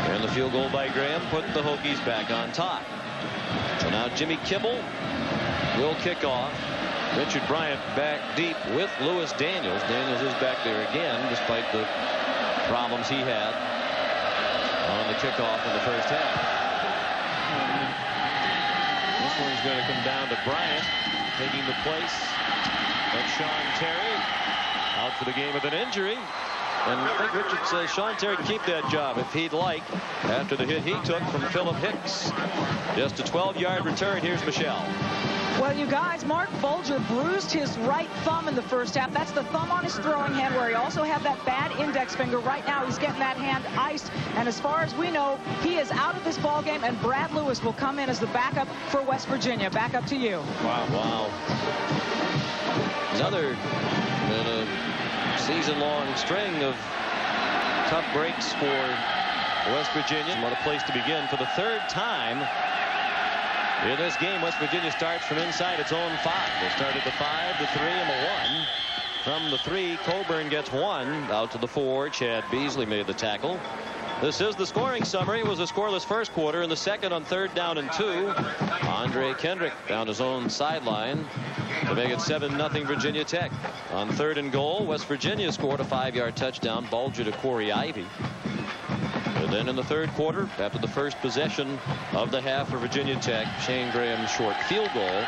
And the field goal by Graham put the Hokies back on top. So now Jimmy Kimmel will kick off. Richard Bryant back deep with Lewis Daniels. Daniels is back there again, despite the problems he had on the kickoff in the first half. This one's going to come down to Bryant, taking the place of Sean Terry, out for the game with an injury. And I think Richard says Sean Terry can keep that job if he'd like, after the hit he took from Philip Hicks. Just a 12-yard return. Here's Michelle. Well, you guys, Mark Bulger bruised his right thumb in the first half. That's the thumb on his throwing hand, where he also had that bad index finger. Right now, he's getting that hand iced. And as far as we know, he is out of this ball game, and Brad Lewis will come in as the backup for West Virginia. Back up to you. Wow. Another season-long string of tough breaks for West Virginia. What a place to begin. For the third time in this game, West Virginia starts from inside its own 5. They started the 5, the 3, and the 1. From the 3, Coburn gets 1. Out to the 4, Chad Beasley made the tackle. This is the scoring summary. It was a scoreless first quarter. In the second, on 3rd down and 2, Andre Kendrick found his own sideline to make it 7-0 Virginia Tech. On 3rd and goal, West Virginia scored a 5-yard touchdown. Bulger to Corey Ivy. And then in the 3rd quarter, after the first possession of the half for Virginia Tech, Shane Graham's short field goal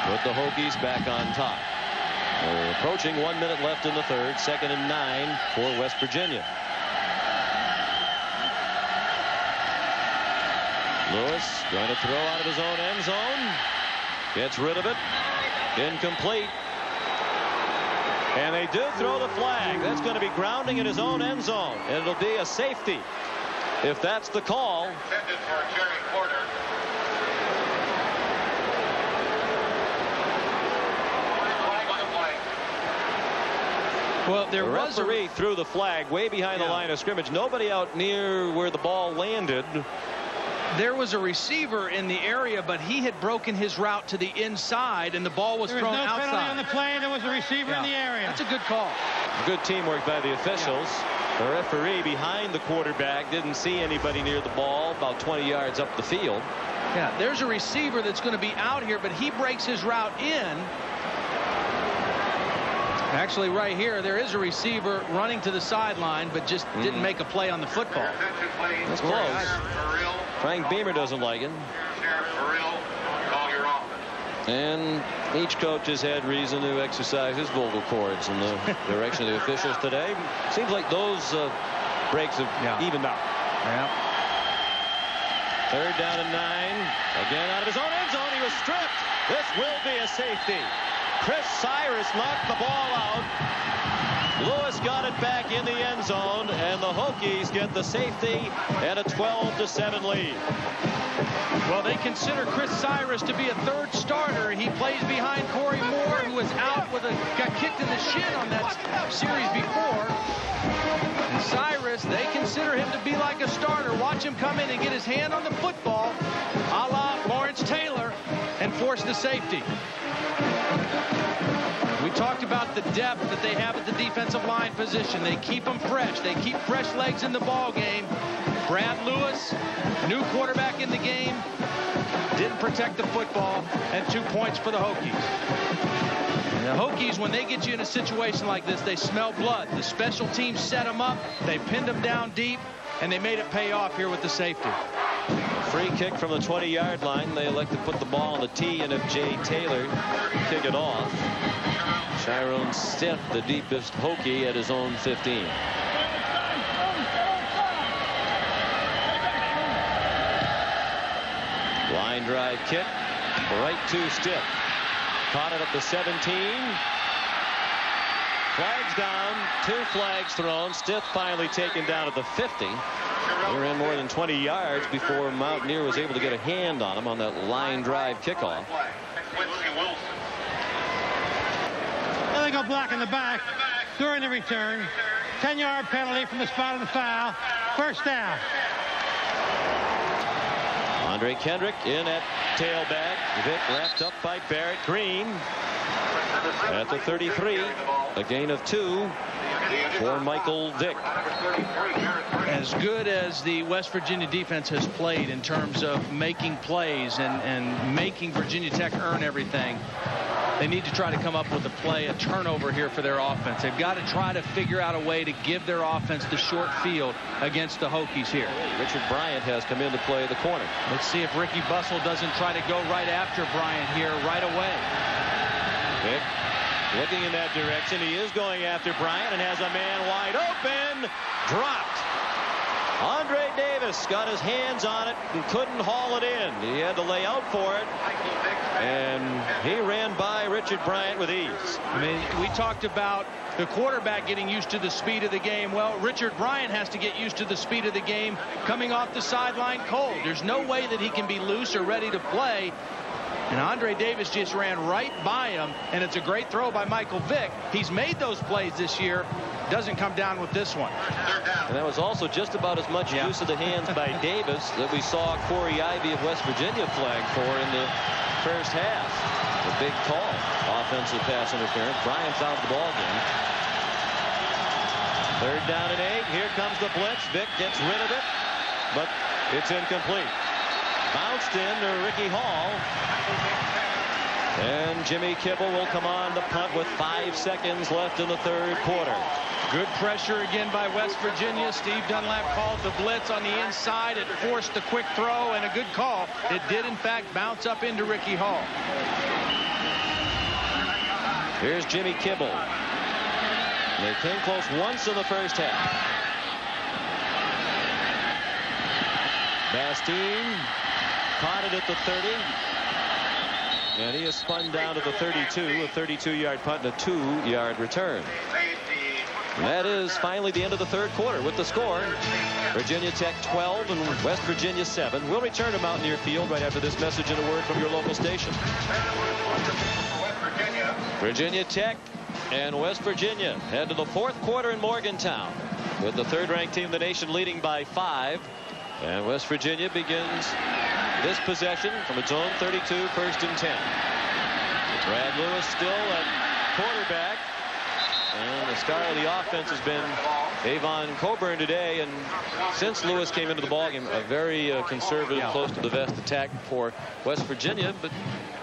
put the Hokies back on top. We're approaching 1 minute left in the 3rd. 2nd and 9 for West Virginia. Lewis going to throw out of his own end zone. Gets rid of it. Incomplete. And they do throw the flag. That's going to be grounding in his own end zone. And it'll be a safety if that's the call. Intended for Jerry Porter. Well, there The was a referee threw the flag way behind the line of scrimmage. Nobody out near where the ball landed. There was a receiver in the area, but he had broken his route to the inside, and the ball was thrown outside. There was no penalty on the play. There was a receiver in the area. That's a good call. Good teamwork by the officials. The referee behind the quarterback didn't see anybody near the ball, about 20 yards up the field. Yeah, there's a receiver that's going to be out here, but he breaks his route in. Actually, right here, there is a receiver running to the sideline, but just didn't make a play on the football. That's close. Frank Beamer doesn't like it. And each coach has had reason to exercise his vocal cords in the direction of the officials today. Seems like those breaks have evened out. Yeah. 3rd down and 9. Again out of his own end zone. He was stripped. This will be a safety. Chris Cyrus knocked the ball out. Lewis got it back in the end zone, and the Hokies get the safety and a 12-7 lead. Well, they consider Chris Cyrus to be a 3rd starter. He plays behind Corey Moore, who was out got kicked in the shin on that series before. And Cyrus, they consider him to be like a starter. Watch him come in and get his hand on the football, a la Lawrence Taylor, and force the safety. We talked about the depth that they have at the defensive line position. They keep them fresh. They keep fresh legs in the ball game. Brad Lewis, new quarterback in the game, didn't protect the football, and 2 points for the Hokies. And the Hokies, when they get you in a situation like this, they smell blood. The special teams set them up. They pinned them down deep, and they made it pay off here with the safety. Free kick from the 20-yard line. They elect to put the ball on the tee and have Jay Taylor kick it off. Chiron Stith, the deepest Hokie, at his own 15. Line drive kick right to Stith. Caught it at the 17. Flags down. 2 flags thrown. Stith finally taken down at the 50. He ran more than 20 yards before Mountaineer was able to get a hand on him on that line drive kickoff. They go block in the back during the return. 10-yard penalty from the spot of the foul. 1st down. Andre Kendrick in at tailback. Vick left up by Barrett Green. At the 33, a gain of 2 for Michael Vick. As good as the West Virginia defense has played in terms of making plays and making Virginia Tech earn everything, they need to try to come up with a turnover here for their offense. They've got to try to figure out a way to give their offense the short field against the Hokies here. Richard Bryant has come in to play the corner. Let's see if Ricky Bussell doesn't try to go right after Bryant here right away. Vick looking in that direction. He is going after Bryant and has a man wide open. Dropped. Andre Davis got his hands on it and couldn't haul it in. He had to lay out for it. And he ran by Richard Bryant with ease. I mean, we talked about the quarterback getting used to the speed of the game. Well, Richard Bryant has to get used to the speed of the game coming off the sideline cold. There's no way that he can be loose or ready to play. And Andre Davis just ran right by him, and it's a great throw by Michael Vick. He's made those plays this year. Doesn't come down with this one. And that was also just about as much use of the hands by Davis that we saw Corey Ivy of West Virginia flag for in the first half. A big call. Offensive pass interference. Bryant's out of the ball game. 3rd Third down and 8. Here comes the blitz. Vick gets rid of it, but it's incomplete. Bounced in to Ricky Hall. And Jimmy Kibble will come on the punt with 5 seconds left in the third quarter. Good pressure again by West Virginia. Steve Dunlap called the blitz on the inside. It forced a quick throw and a good call. It did, in fact, bounce up into Ricky Hall. Here's Jimmy Kibble. They came close once in the first half. Bastine caught it at the 30. And he is spun down to the 32, a 32-yard punt and a 2-yard return. And that is finally the end of the third quarter with the score. Virginia Tech 12 and West Virginia 7. We'll return to Mountaineer Field right after this message and a word from your local station. Virginia Tech and West Virginia head to the fourth quarter in Morgantown with the third-ranked team in the nation leading by 5. And West Virginia begins this possession from its own 32, 1st and 10. Brad Lewis still at quarterback. And the star of the offense has been Avon Coburn today. And since Lewis came into the ballgame, a very conservative, close to the vest attack for West Virginia. But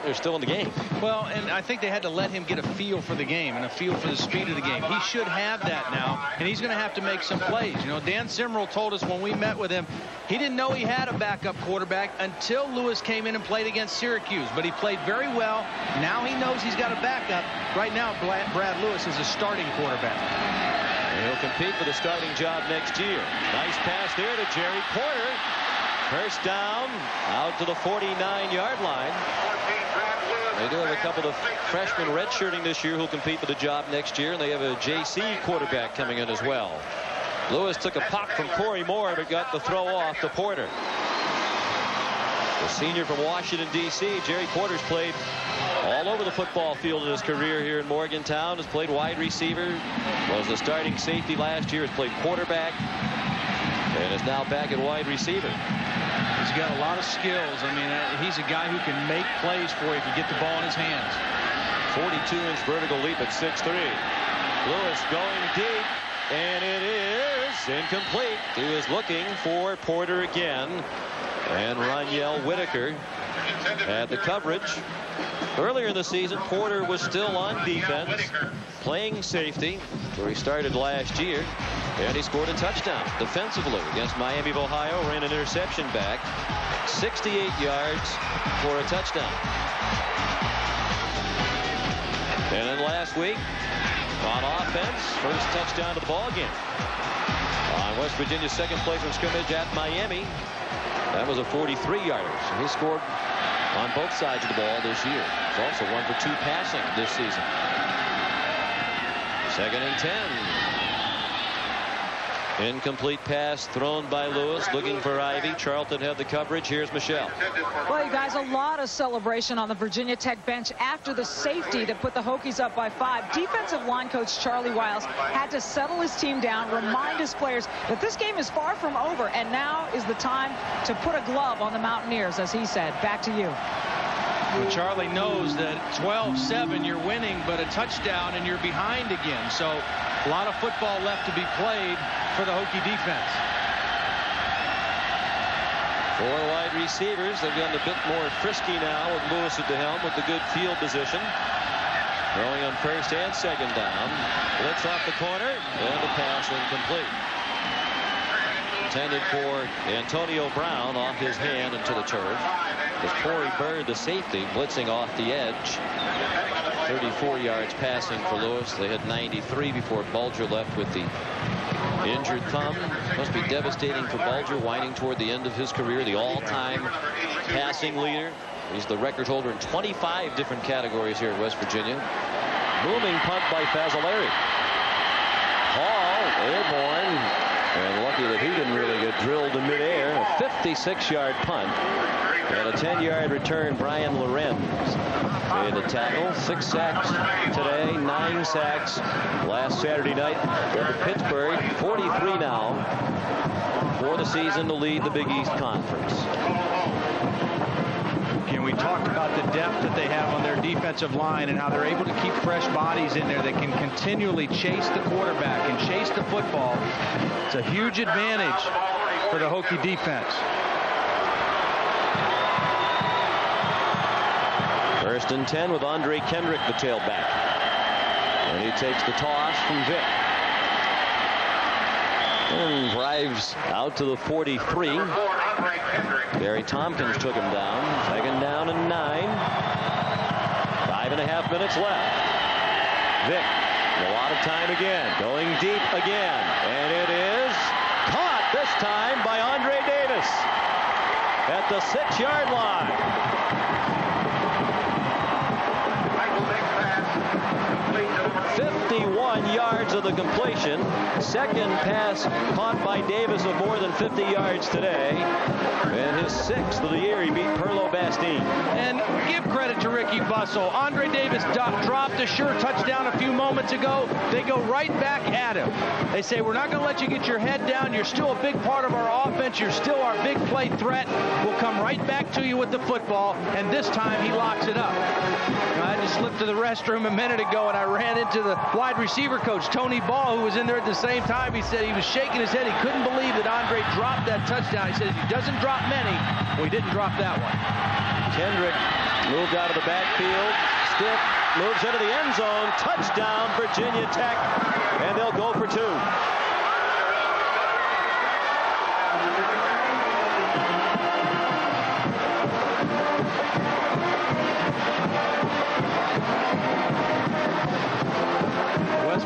they're still in the game. Well, and I think they had to let him get a feel for the game and a feel for the speed of the game. He should have that now, and he's going to have to make some plays. You know, Dan Simmerl told us when we met with him, he didn't know he had a backup quarterback until Lewis came in and played against Syracuse. But he played very well. Now he knows he's got a backup. Right now, Brad Lewis is a starting quarterback. And he'll compete for the starting job next year. Nice pass there to Jerry Porter. First down, out to the 49-yard line. They do have a couple of freshmen redshirting this year who'll compete for the job next year, and they have a JC quarterback coming in as well. Lewis took a pop from Corey Moore, but got the throw off to Porter. The senior from Washington, D.C., Jerry Porter's played all over the football field in his career here in Morgantown. Has played wide receiver, was the starting safety last year, has played quarterback, and is now back at wide receiver. He's got a lot of skills. I mean, he's a guy who can make plays for you if you get the ball in his hands. 42-inch vertical leap at 6'3". Lewis going deep, and it is incomplete. He was looking for Porter again, and Roniel Whitaker had the coverage. Earlier in the season, Porter was still on defense, playing safety, where he started last year, and he scored a touchdown defensively against Miami of Ohio. Ran an interception back, 68 yards for a touchdown. And then last week, on offense, first touchdown of the ball game on West Virginia's second placement scrimmage at Miami. That was a 43-yarder. So he scored on both sides of the ball this year. He's also 1 for 2 passing this season. 2nd and 10. Incomplete pass thrown by Lewis, looking for Ivy. Charlton had the coverage. Here's Michelle. Well, you guys, a lot of celebration on the Virginia Tech bench after the safety that put the Hokies up by 5. Defensive line coach Charlie Wiles had to settle his team down, remind his players that this game is far from over, and now is the time to put a glove on the Mountaineers, as he said. Back to you. Well, Charlie knows that 12-7 you're winning, but a touchdown and you're behind again. So a lot of football left to be played for the Hokie defense. 4 wide receivers. They've gotten a bit more frisky now with Lewis at the helm with the good field position. Throwing on 1st and 2nd down. Blitz off the corner, and the pass incomplete. Intended for Antonio Brown, off his hand into the turf. As Corey Bird, the safety, blitzing off the edge. 34 yards passing for Lewis. They had 93 before Bulger left with the injured thumb. Must be devastating for Bulger, winding toward the end of his career, the all-time passing leader. He's the record holder in 25 different categories here at West Virginia. Booming punt by Fazzolari. Hall, airborne. And lucky that he didn't really get drilled in midair. A 56-yard punt. And a 10-yard return. Brian Lorenz made the tackle. 6 sacks today, 9 sacks last Saturday night over Pittsburgh. 43 now for the season to lead the Big East Conference. Can we talked about the depth that they have on their defensive line and how they're able to keep fresh bodies in there that can continually chase the quarterback and chase the football. It's a huge advantage for the Hokie defense. First and 10 with Andre Kendrick, the tailback. And he takes the toss from Vick. And drives out to the 43. Barry Tompkins took him down. Second down and 9. 5.5 minutes left. Vick, a lot of time again. Going deep again. And it is caught this time by Andre Davis at the 6-yard line. 51 yards of the completion. Second pass caught by Davis of more than 50 yards today. And his 6th of the year. He beat Perlo Bastine. And give credit to Ricky Bussell. Andre Davis dropped a sure touchdown a few moments ago. They go right back at him. They say, we're not going to let you get your head down. You're still a big part of our offense. You're still our big play threat. We'll come right back to you with the football. And this time he locks it up. I just slipped to the restroom a minute ago and I ran into the wide receiver coach, Tony Ball, who was in there at the same time. He said he was shaking his head. He couldn't believe that Andre dropped that touchdown. He says he doesn't drop many. Well, he didn't drop that one. Kendrick moved out of the backfield. Stiff moves into the end zone. Touchdown, Virginia Tech. And they'll go for 2.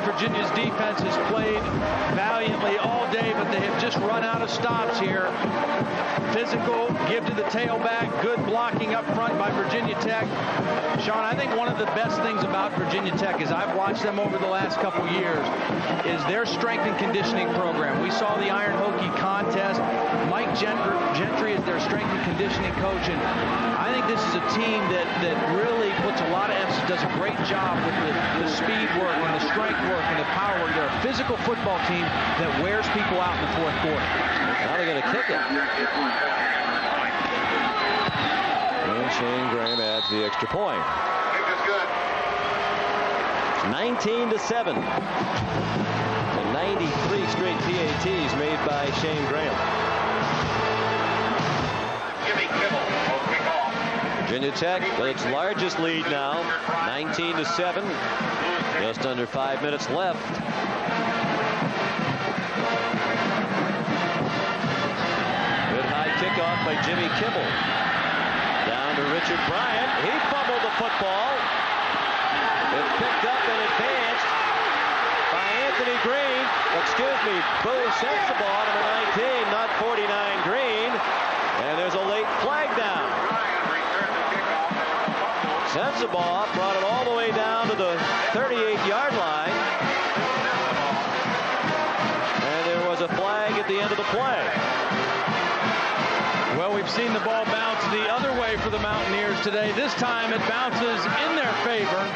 Virginia's defense has played valiantly all day, but they have just run out of stops here. Physical, give to the tailback, good blocking up front by Virginia Tech. Sean, I think one of the best things about Virginia Tech is I've watched them over the last couple years is their strength and conditioning program. We saw the Iron Hokie contest. Mike Gentry is their strength and conditioning coach, and I think this is a team that really puts a lot of emphasis, does a great job with the speed work and the strength work and the power work. They're a physical football team that wears people out in the fourth quarter. Now they're going to kick it. And Shane Graham adds the extra point. Kick is good. 19-7. And 93 straight PATs made by Shane Graham. Jimmy Kibble will kick off. Virginia Tech with its largest lead now, 19-7. Just under 5 minutes left. Good high kickoff by Jimmy Kibble. Down to Richard Bryant. He fumbled the football. It's picked up and advanced by Anthony Green. Excuse me, Boo Sensabaugh, number 19, not 49 Green. And there's a late flag down. Sensabaugh brought it all the way down to the 38-yard line. And there was a flag at the end of the play. Well, we've seen the ball bounce the other way for the Mountaineers today. This time it bounces in their favor.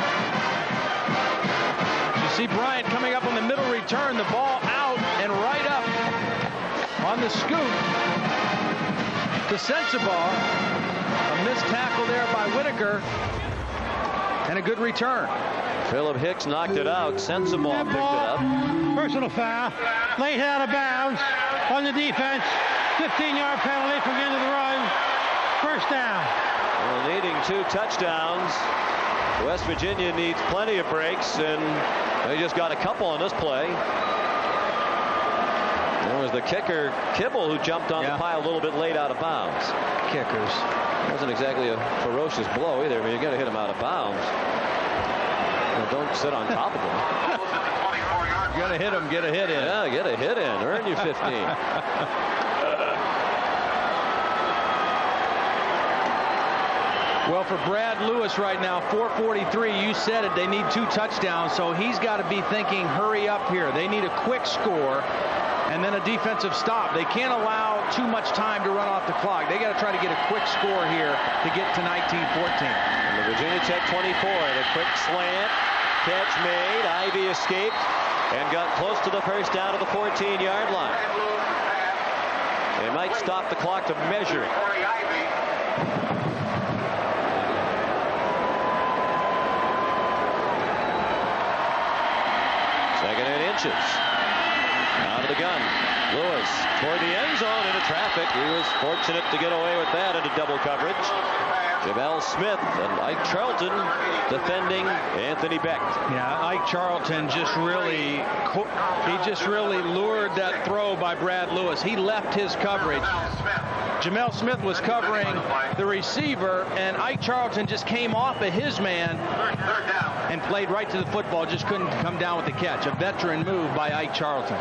You see Bryant coming up on the middle return, the ball out and right up on the scoop to Sensabaugh. A missed tackle there by Whitaker. And a good return. Philip Hicks knocked it out. Sensabaugh picked it up. Personal foul. Late out of bounds on the defense. 15-yard penalty from the end of the run. First down. Well, needing 2 touchdowns. West Virginia needs plenty of breaks, and they just got a couple on this play. There was the kicker, Kibble, who jumped on the pile a little bit late out of bounds. Kickers. It wasn't exactly a ferocious blow either. I mean, you got to hit him out of bounds. Don't sit on top of him. You got to hit him, get a hit in. Yeah, get a hit in. Earn you 15. Well, for Brad Lewis right now, 4:43, you said it, they need 2 touchdowns, so he's got to be thinking, hurry up here. They need a quick score and then a defensive stop. They can't allow too much time to run off the clock. They got to try to get a quick score here to get to 19-14. And the Virginia Tech 24, the quick slant, catch made. Ivy escaped and got close to the first down of the 14-yard line. They might stop the clock to measure it. 2nd and inches. Out of the gun. Lewis toward the end zone into traffic. He was fortunate to get away with that into double coverage. Jamel Smith and Ike Charlton defending Anthony Beck. Yeah, Ike Charlton just really lured that throw by Brad Lewis. He left his coverage. Jamel Smith was covering the receiver, and Ike Charlton just came off of his man and played right to the football. Just couldn't come down with the catch. A veteran move by Ike Charlton.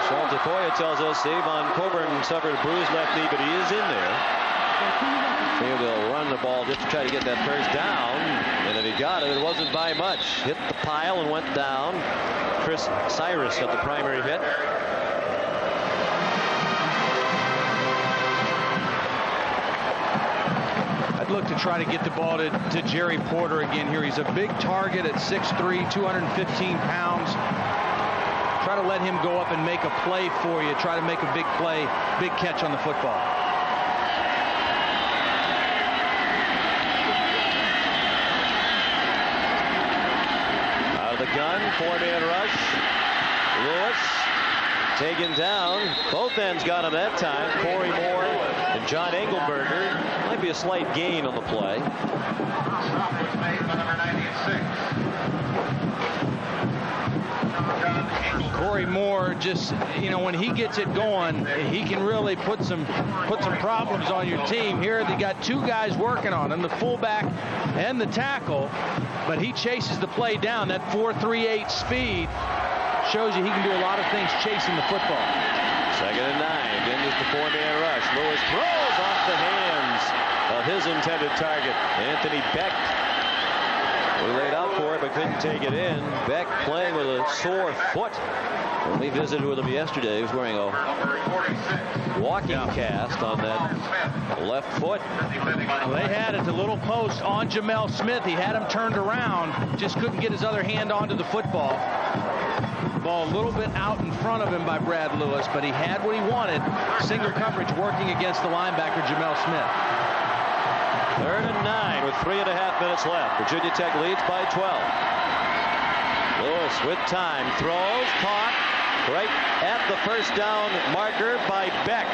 Sean Tafoya tells us Avon Coburn suffered a bruised left knee, but he is in there. Maybe they'll run the ball just to try to get that first down. And if he got it, it wasn't by much. Hit the pile and went down. Chris Cyrus got the primary hit. I'd look to try to get the ball to Jerry Porter again here. He's a big target at 6'3", 215 pounds. Try to let him go up and make a play for you. Try to make a big play, big catch on the football. Out of the gun, 4-man rush. Lewis taken down. Both ends got him that time. Corey Moore and John Engelberger. Might be a slight gain on the play. Stop was made by number 96. Corey Moore, just, you know, when he gets it going, he can really put some problems on your team. Here they got two guys working on him, the fullback and the tackle, but he chases the play down. That 4.38 speed shows you he can do a lot of things chasing the football. 2nd and 9. Again, just a 4-man rush. Lewis throws off the hands of his intended target, Anthony Beck. We laid out for it, but couldn't take it in. Beck playing with a sore foot. When we visited with him yesterday, he was wearing a walking cast on that left foot. Well, they had it, the little post on Jamel Smith. He had him turned around, just couldn't get his other hand onto the football. Ball a little bit out in front of him by Brad Lewis, but he had what he wanted. Single coverage working against the linebacker, Jamel Smith. 3rd and 9 with 3.5 minutes left. Virginia Tech leads by 12. Lewis with time, throws, caught right at the first down marker by Beck.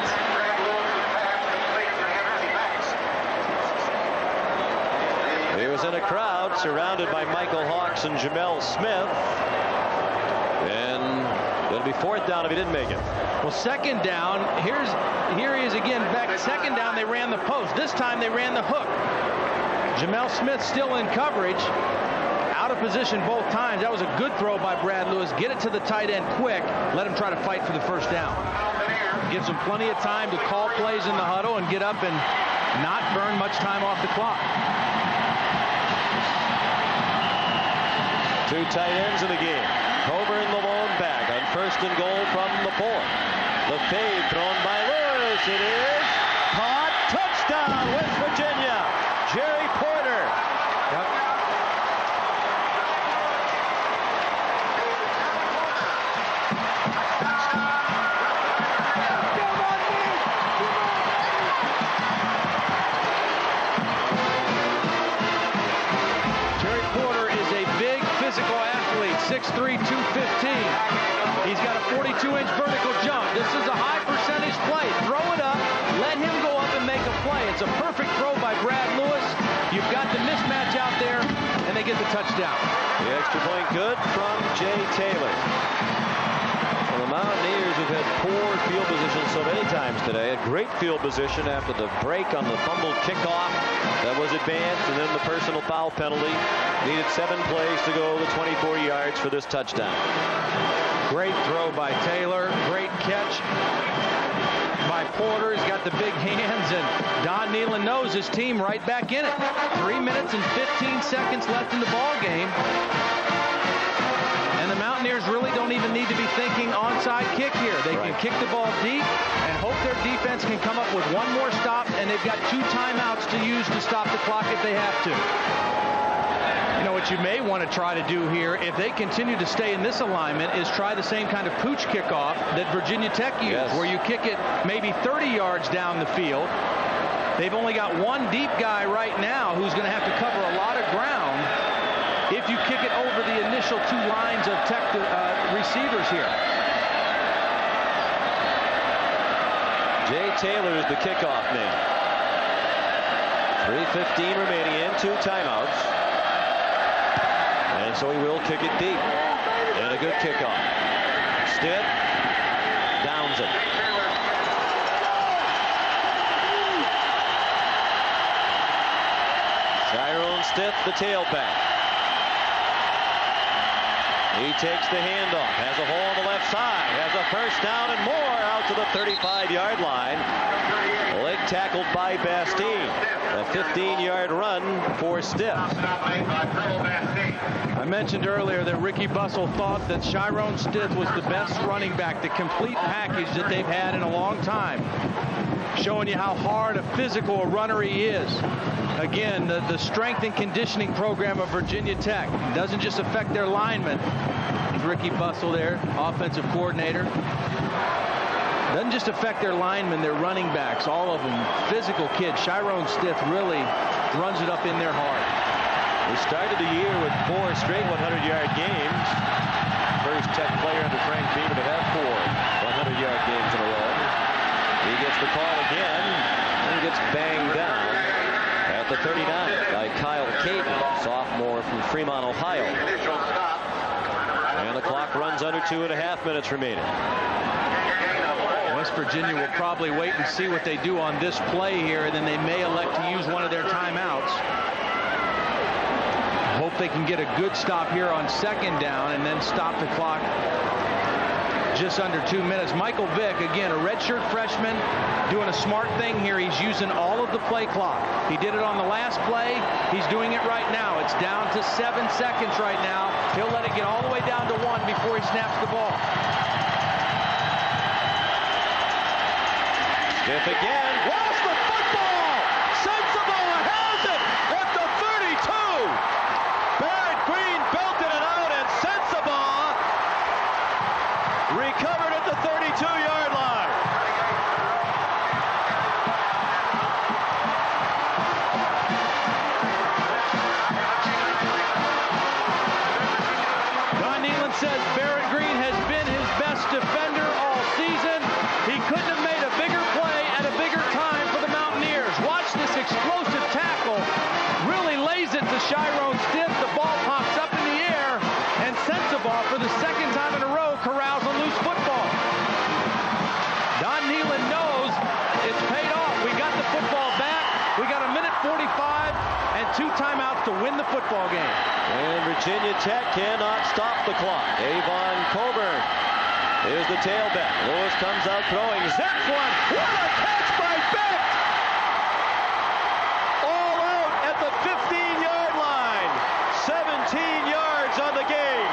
He was in a crowd surrounded by Michael Hawks and Jamel Smith. And it'll be 4th down if he didn't make it. Well, 2nd down, here he is again, Beck. 2nd down, they ran the post. This time they ran the hook. Jamel Smith still in coverage. Out of position both times. That was a good throw by Brad Lewis. Get it to the tight end quick. Let him try to fight for the first down. Gives him plenty of time to call plays in the huddle and get up and not burn much time off the clock. Two tight ends in the game. Coburn the lone back on 1st and goal from the 4. The fade thrown by Lewis. It is caught. Touchdown, West Virginia. Jerry Porter. Jerry Porter is a big physical athlete, 6'3", 215. He's got a 42-inch vertical jump. This is a high percentage play. Throw it up, let him go up and make a play. It's a perfect throw by Brad Lewis. You've got the mismatch out there, and they get the touchdown. The extra point good from Jay Taylor. Well, the Mountaineers have had poor field position so many times today. A great field position after the break on the fumbled kickoff that was advanced, and then the personal foul penalty. Needed 7 plays to go the 24 yards for this touchdown. Great throw by Taylor. Great catch by Porter. He's got the big hands, and Don Nehlen knows his team right back in it. 3 minutes and 15 seconds left in the ball game. And the Mountaineers really don't even need to be thinking onside kick here. They can kick the ball deep and hope their defense can come up with one more stop, and they've got 2 timeouts to use to stop the clock if they have to. You know what you may want to try to do here, if they continue to stay in this alignment, is try the same kind of pooch kickoff that Virginia Tech used, where you kick it maybe 30 yards down the field. They've only got one deep guy right now who's going to have to cover a lot of ground. after you kick it over the initial two lines of Tech receivers here. Jay Taylor is the kickoff man. 3:15 remaining and 2 timeouts. And so he will kick it deep. And a good kickoff. Stitt downs it. Tyrone Stitt, the tailback. He takes the handoff, has a hole on the left side, has a first down and more out to the 35-yard line. Leg tackled by Bastine. A 15-yard run for Stitt. I mentioned earlier that Ricky Bussell thought that Tyrone Stitt was the best running back, the complete package that they've had in a long time. Showing you how hard a physical runner he is. Again, the strength and conditioning program of Virginia Tech doesn't just affect their linemen. Ricky Bussell there, offensive coordinator. Doesn't just affect their linemen, their running backs, all of them. Physical kids. Tyrone Stitt really runs it up in their heart. He started the year with 4 straight 100-yard games. First Tech player under Frank Beamer to have 4 100-yard games in a row. He gets the call again and gets banged down at the 39 by Kyle Caton, sophomore from Fremont, Ohio. And the clock runs under 2.5 minutes remaining. West Virginia will probably wait and see what they do on this play here, and then they may elect to use one of their timeouts. Hope they can get a good stop here on second down and then stop the clock just under 2 minutes. Michael Vick, again, a redshirt freshman, doing a smart thing here. He's using all of the play clock. He did it on the last play. He's doing it right now. It's down to 7 seconds right now. He'll let it get all the way down to 1 before he snaps the ball. Stitt again. Lost the football. Sensible has it at the 32. Barrett Green belted it out, and Sensible recovered at the 32-yard line. Don Nealon says Barrett Green has been his best defender all season. He couldn't have made a bigger play at a bigger time for the Mountaineers. Watch this explosive tackle. Really lays it to Tyrone Stitt. The ball pops up in the air, and Sensible for the second time in a row corrals a loose football. Don Nealon knows it's paid off. We got the football back. We got 1:45 and 2 timeouts to win the football game. And Virginia Tech cannot stop the clock. Avon Coburn is the tailback. Lewis comes out throwing. Zips one. What a catch by Vick! All out at the 15-yard line. 17 yards on the game.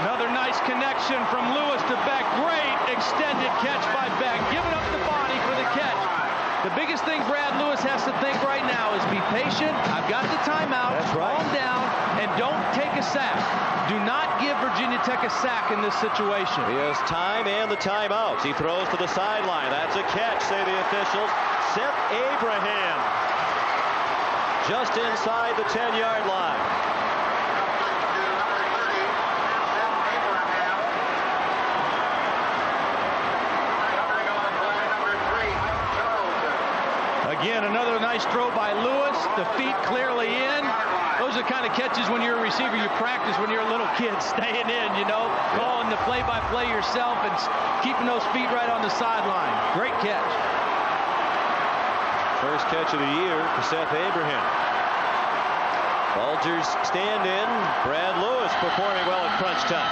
Another nice connection from Lewis to Beck. Great extended catch by Beck. Giving up the body for the catch. The biggest thing Brad Lewis has to think right now is be patient. I've got the timeout. That's right. Calm down and don't take a sack. Do not give Virginia Tech a sack in this situation. He has time and the timeouts. He throws to the sideline. That's a catch, say the officials. Seth Abraham just inside the 10-yard line. Again, another nice throw by Lewis. The feet clearly in. Those are the kind of catches when you're a receiver you practice when you're a little kid, staying in, you know, calling the play-by-play yourself and keeping those feet right on the sideline. Great catch. First catch of the year for Seth Abraham. Bulger's stand-in. Brad Lewis performing well at crunch time.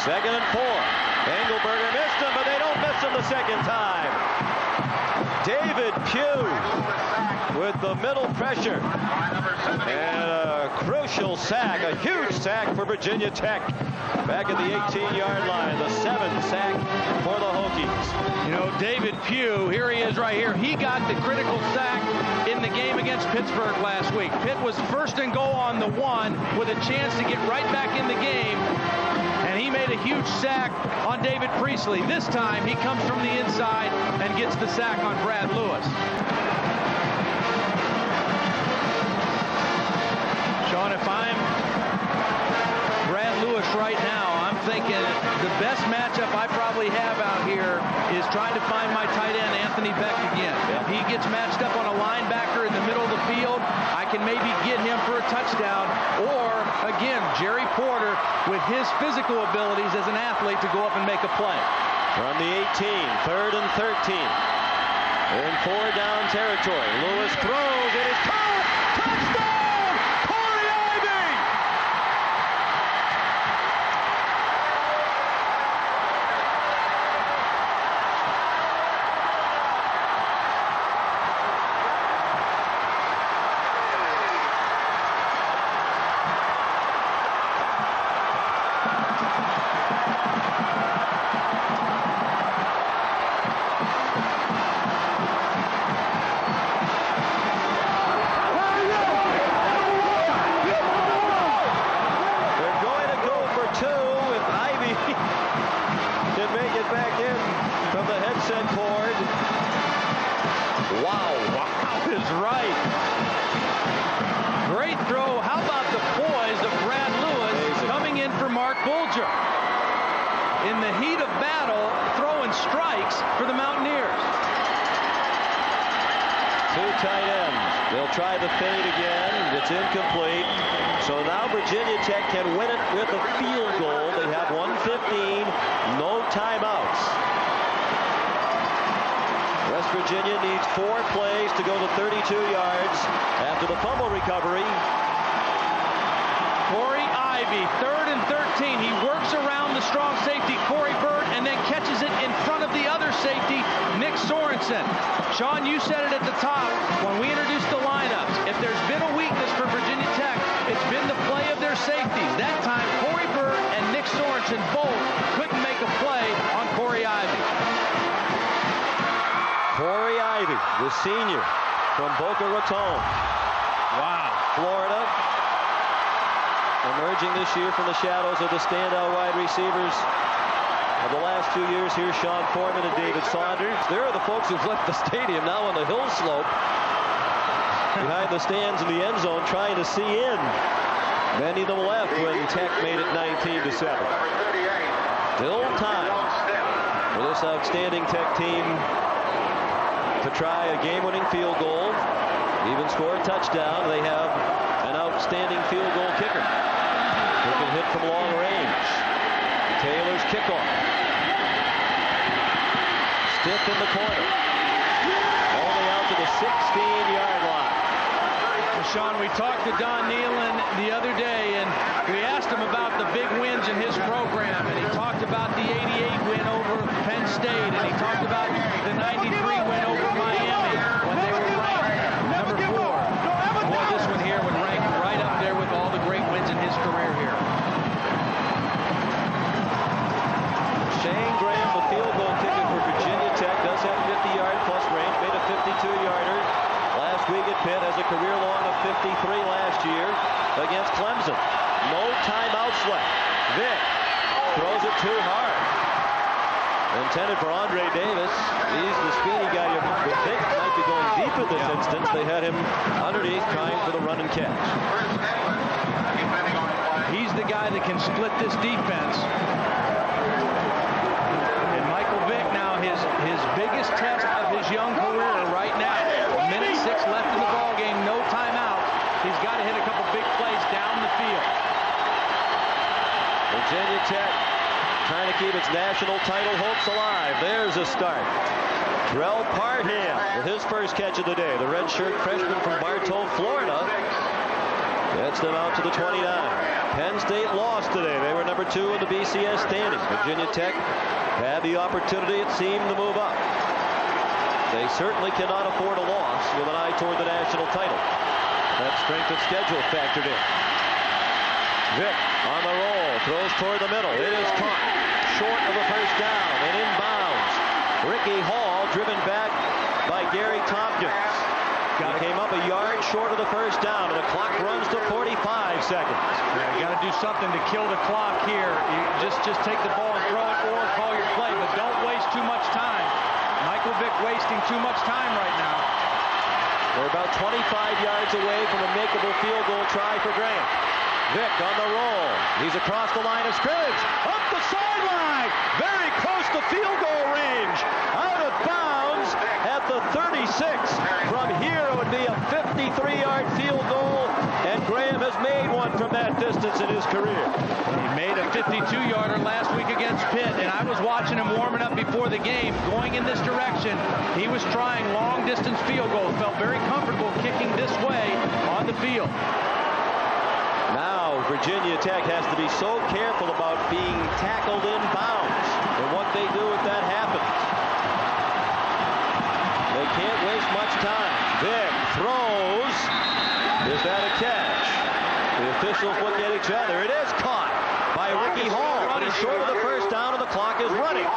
2nd and 4. Engelberger missed him, but they don't miss him the second time. David Pugh with the middle pressure. And a crucial sack, a huge sack for Virginia Tech. Back at the 18-yard line, the 7th sack for the Hokies. You know, David Pugh, here he is right here. He got the critical sack in the game against Pittsburgh last week. Pitt was 1st and goal on the 1 with a chance to get right back in the game. And he made a huge sack on David Priestley. This time, he comes from the inside and gets the sack on Brad Lewis. the best matchup I probably have out here is trying to find my tight end, Anthony Beck, again. If he gets matched up on a linebacker in the middle of the field, I can maybe get him for a touchdown. Or, again, Jerry Porter with his physical abilities as an athlete to go up and make a play. From the 18, 3rd and 13. In 4-down territory. Lewis throws. It is caught. Touchdown! Corey Ivy! Mark Bulger in the heat of battle, throwing strikes for the Mountaineers. Two tight ends. They'll try the fade again. It's incomplete. So now Virginia Tech can win it with a field goal. They have 1:15, no timeouts. West Virginia needs 4 plays to go to 32 yards after the fumble recovery. Corey Ivy, 3rd and 13. He works around the strong safety, Corey Bird, and then catches it in front of the other safety, Nick Sorensen. Sean, you said it at the top when we introduced the lineups. If there's been a weakness for Virginia Tech, it's been the play of their safeties. That time, Corey Bird and Nick Sorensen both couldn't make a play on Corey Ivy. Corey Ivy, the senior from Boca Raton. Wow. Florida. Emerging this year from the shadows of the standout wide receivers of the last 2 years. Here's Sean Foreman and David Saunders. There are the folks who've left the stadium now on the hill slope behind the stands in the end zone trying to see in. Many of them left when Tech made it 19-7. Still time for this outstanding Tech team to try a game-winning field goal, even score a touchdown. They have an outstanding field goal kicker who can hit from long range. Taylor's kickoff. Stiff in the corner. Only out to the 16-yard line. Well, Sean, we talked to Don Nealon the other day, and we asked him about the big wins in his program, and he talked about the 88 win over Penn State, and he talked about the 93 win over Miami when they were ranked number 4. Boy, this one here would rank right up there with all the great wins in his career here. Shane Graham, the field goal kicker for Virginia Tech, does have 50-yard plus range, made a 52-yarder last week at Pitt, has a career long of 53 last year against Clemson. No timeouts left. Vick throws it too hard. Intended for Andre Davis. He's the speedy guy. You would think might be going deep in this instance. They had him underneath trying for the run and catch. He's the guy that can split this defense. And Michael Vick now his biggest test of his young career right now. 1:06 left in the ball game, no timeout. He's got to hit a couple big plays down the field. Virginia Tech trying to keep its national title hopes alive. There's a start. Drell Parham with his first catch of the day. The redshirt freshman from Bartow, Florida, gets them out to the 29. Penn State lost today. They were number 2 in the BCS standings. Virginia Tech had the opportunity, it seemed, to move up. They certainly cannot afford a loss with an eye toward the national title. That strength of schedule factored in. Vick on the roll, throws toward the middle. It is caught short of the first down and inbounds. Ricky Hall driven back by Gary Tompkins. He came up a yard short of the first down, and the clock runs to 45 seconds. Yeah, you got to do something to kill the clock here. You just take the ball and throw it or call your play, but don't waste too much time. Michael Vick wasting too much time right now. They're about 25 yards away from a makeable field goal try for Graham. Vick on the roll. He's across the line of scrimmage. Up the sideline. Very close to field goal range. Out of bounds at the 36. From here, it would be a 53-yard field goal. And Graham has made one from that distance in his career. He made a 52-yarder last week against Pitt, and I was watching him warming up before the game, going in this direction. He was trying long-distance field goals. Felt very comfortable kicking this way on the field. Now Virginia Tech has to be so careful about being tackled in bounds and what they do if that happens. They can't waste much time. Vick throws. Is that a catch? The officials look at each other. It is caught by Ricky Hall. But he's short of the first down and the clock is running.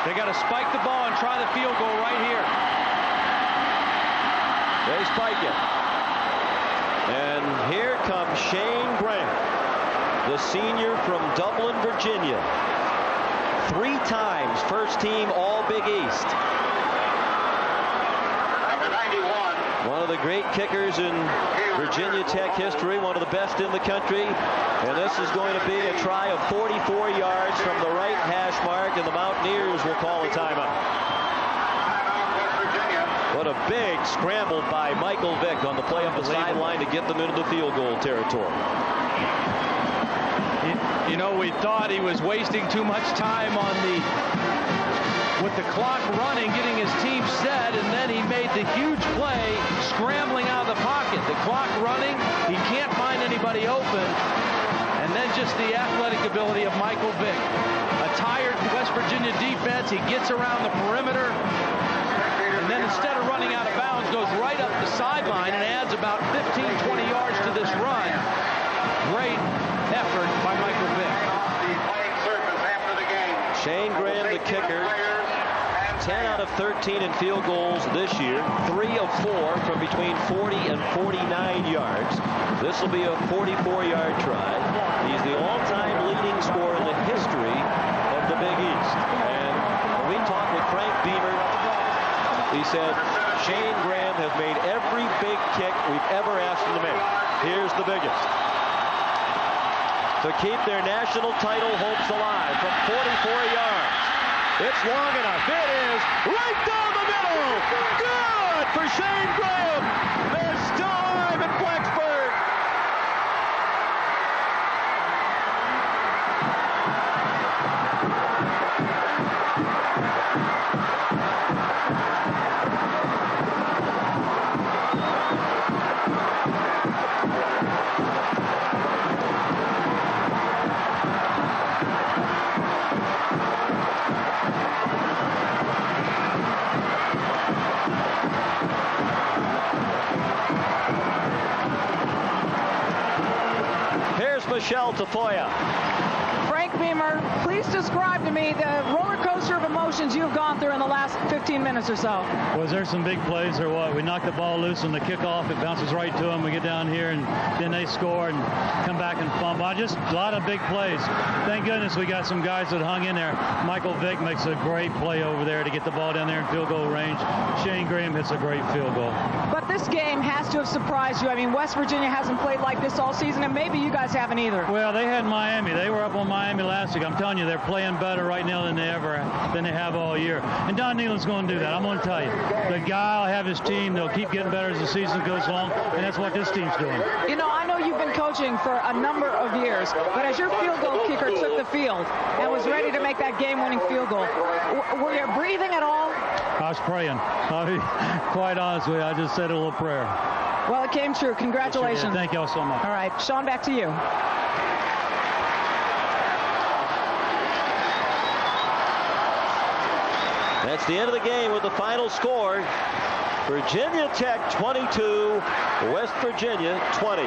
They got to spike the ball and try the field goal right here. They spike it. And here comes Shane Graham, the senior from Dublin, Virginia. 3 times first team All-Big East. Number 91. One of the great kickers in Virginia Tech history, one of the best in the country. And this is going to be a try of 44 yards from the right hash mark, and the Mountaineers will call a timeout. What a big scramble by Michael Vick on the play up the sideline to get them into the field goal territory. You know, we thought he was wasting too much time on with the clock running, getting his team set, and then he made the huge play scrambling out of the pocket. The clock running, he can't find anybody open, and then just the athletic ability of Michael Vick. A tired West Virginia defense, he gets around the perimeter, and then instead of running out of bounds, goes right up the sideline and adds about 15, 20 yards to this run. Great effort by Michael Vick. Shane Graham, the kicker, 10 out of 13 in field goals this year, 3 of 4 from between 40 and 49 yards. This will be a 44-yard try. He's the all-time leading scorer in the history of the Big East. And when we talked with Frank Beamer, he said Shane Graham has made every big kick we've ever asked him to make. Here's the biggest. To keep their national title hopes alive from 44 yards. It's long enough. It is right down the middle. Good for Shane Graham. There's still time in Blacksburg. Michelle Tafoya. Frank Beamer, please describe to me the roller coaster of emotions you've gone through in the last 15 minutes or so. Was there some big plays or what? We knocked the ball loose on the kickoff. It bounces right to them. We get down here, and then they score and come back and fumble. Just a lot of big plays. Thank goodness we got some guys that hung in there. Michael Vick makes a great play over there to get the ball down there in field goal range. Shane Graham hits a great field goal. But this game has to have surprised you. I mean, West Virginia hasn't played like this all season, and maybe you guys haven't either. Well, they had Miami. They were up on Miami last week. I'm telling you, they're playing better right now than they have all year. And Don Nehlen's going to do that. I'm going to tell you. The guy will have his team. They'll keep getting better as the season goes along, and that's what this team's doing. You know, I know you've been coaching for a number of years, but as your field goal kicker took the field and was ready to make that game-winning field goal, were you breathing at all? I was praying. I'll be quite honest with you. I just said a little prayer. Well, it came true. Congratulations. Thank you all so much. All right. Sean, back to you. That's the end of the game with the final score. Virginia Tech 22, West Virginia 20.